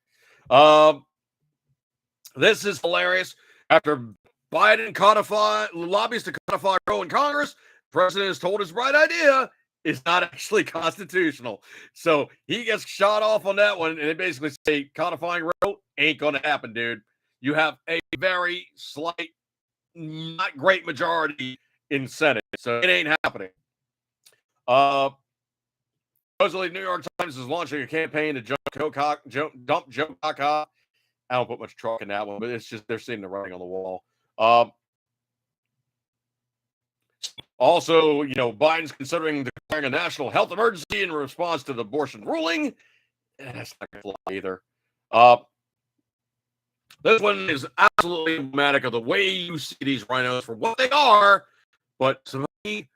Speaker 1: This is hilarious. After Biden lobbies to codify Roe in Congress, the president has told his bright idea is not actually constitutional. So he gets shot off on that one, and they basically say codifying Roe ain't going to happen, dude. You have a very slight, not great majority in Senate, so it ain't happening. Supposedly, New York Times is launching a campaign to dump Joe Kaka. I don't put much truck in that one, but it's just they're seeing the writing on the wall. Also, Biden's considering declaring a national health emergency in response to the abortion ruling. That's not going to fly either. This one is absolutely emblematic of the way you see these rhinos for what they are, but to me,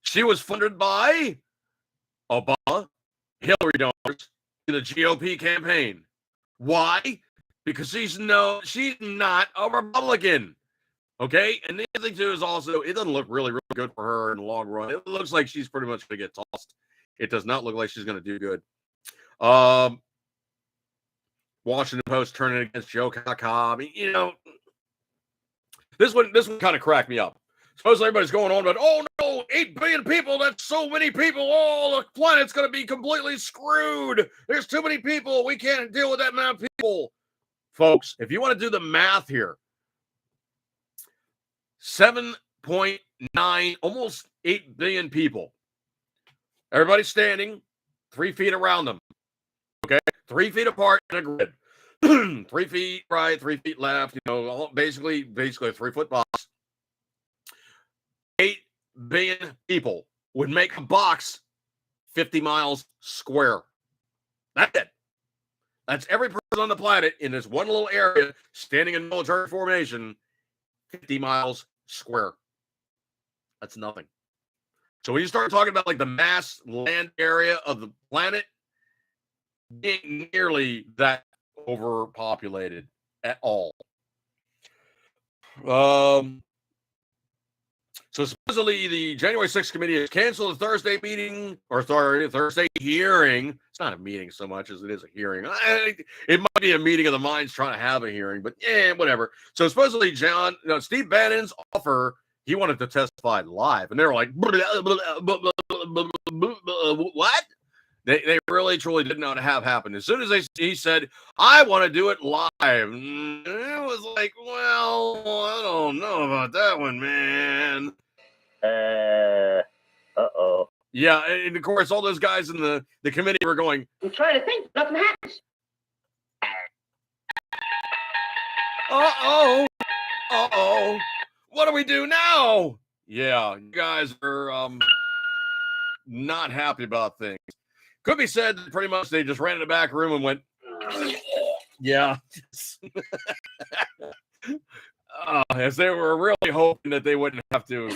Speaker 1: she was funded by Obama, Hillary donors, in the GOP campaign. Why? Because she's not a Republican. Okay? And the other thing, too, is also, it doesn't look really, really good for her in the long run. It looks like she's pretty much going to get tossed. It does not look like she's going to do good. Washington Post turning against Joe Kaka. I mean, this one kind of cracked me up. Suppose everybody's going on about, 8 billion people, that's so many people. The planet's going to be completely screwed. There's too many people. We can't deal with that amount of people. Folks, if you want to do the math here, 7.9, almost 8 billion people. Everybody's standing 3 feet around them. Okay? 3 feet apart in a grid. 3 feet right, 3 feet left, basically a 3-foot box. 8 billion people would make a box 50 miles square. That's it. That's every person on the planet in this one little area standing in military formation, 50 miles square. That's nothing. So when you start talking about like the mass land area of the planet, it ain't nearly that overpopulated at all. So supposedly the January 6th committee has canceled the Thursday meeting, or sorry, Thursday hearing. It's not a meeting so much as it is a hearing. It might be a meeting of the minds trying to have a hearing, but whatever. So supposedly Steve Bannon's offer, he wanted to testify live, and they were like, what? They really, truly didn't know what to have happen. As soon as he said, I want to do it live, it was like, well, I don't know about that one, man.
Speaker 2: Uh-oh.
Speaker 1: Yeah, and of course, all those guys in the committee were going,
Speaker 2: I'm trying to think. Nothing happens.
Speaker 1: uh-oh, what do we do now? Yeah, you guys are not happy about things. Could be said that pretty much they just ran in the back room and went, yeah. As they were really hoping that they wouldn't have to.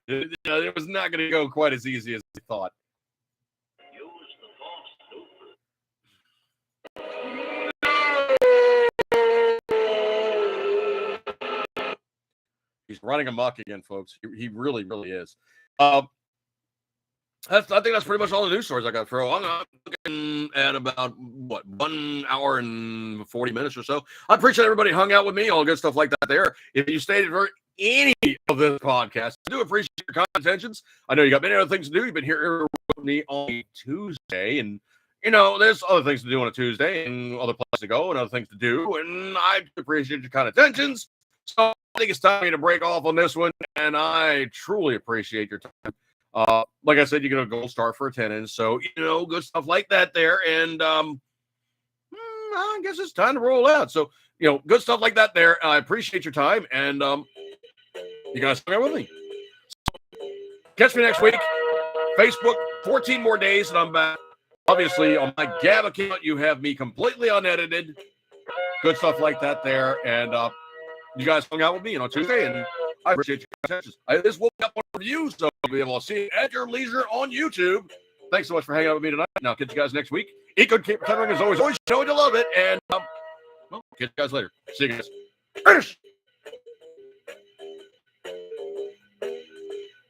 Speaker 1: It was not going to go quite as easy as they thought. He's running amok again, folks. He really, really is. I think that's pretty much all the news stories I got to throw. I'm looking at about, 1 hour and 40 minutes or so. I appreciate everybody hung out with me, all good stuff like that there. If you stayed for any of this podcast, I do appreciate your kind intentions. I know you got many other things to do. You've been here with me on a Tuesday, and, there's other things to do on a Tuesday and other places to go and other things to do, and I appreciate your kind intentions. So I think it's time for me to break off on this one, and I truly appreciate your time. Like I said, you get a gold star for attendance, so good stuff like that there. And I guess it's time to roll out. So good stuff like that there. I appreciate your time, and you guys hang out with me. So, catch me next week. Facebook, 14 more days, and I'm back. Obviously, on my Gab account, you have me completely unedited. Good stuff like that there, and you guys hung out with me on Tuesday, and I appreciate your attention. This will be up on review, so you'll be able to see it at your leisure on YouTube. Thanks so much for hanging out with me tonight, and I'll catch you guys next week. Eat good, keep pretending as always. Always show you love it, and catch you guys later. See you guys. Finish.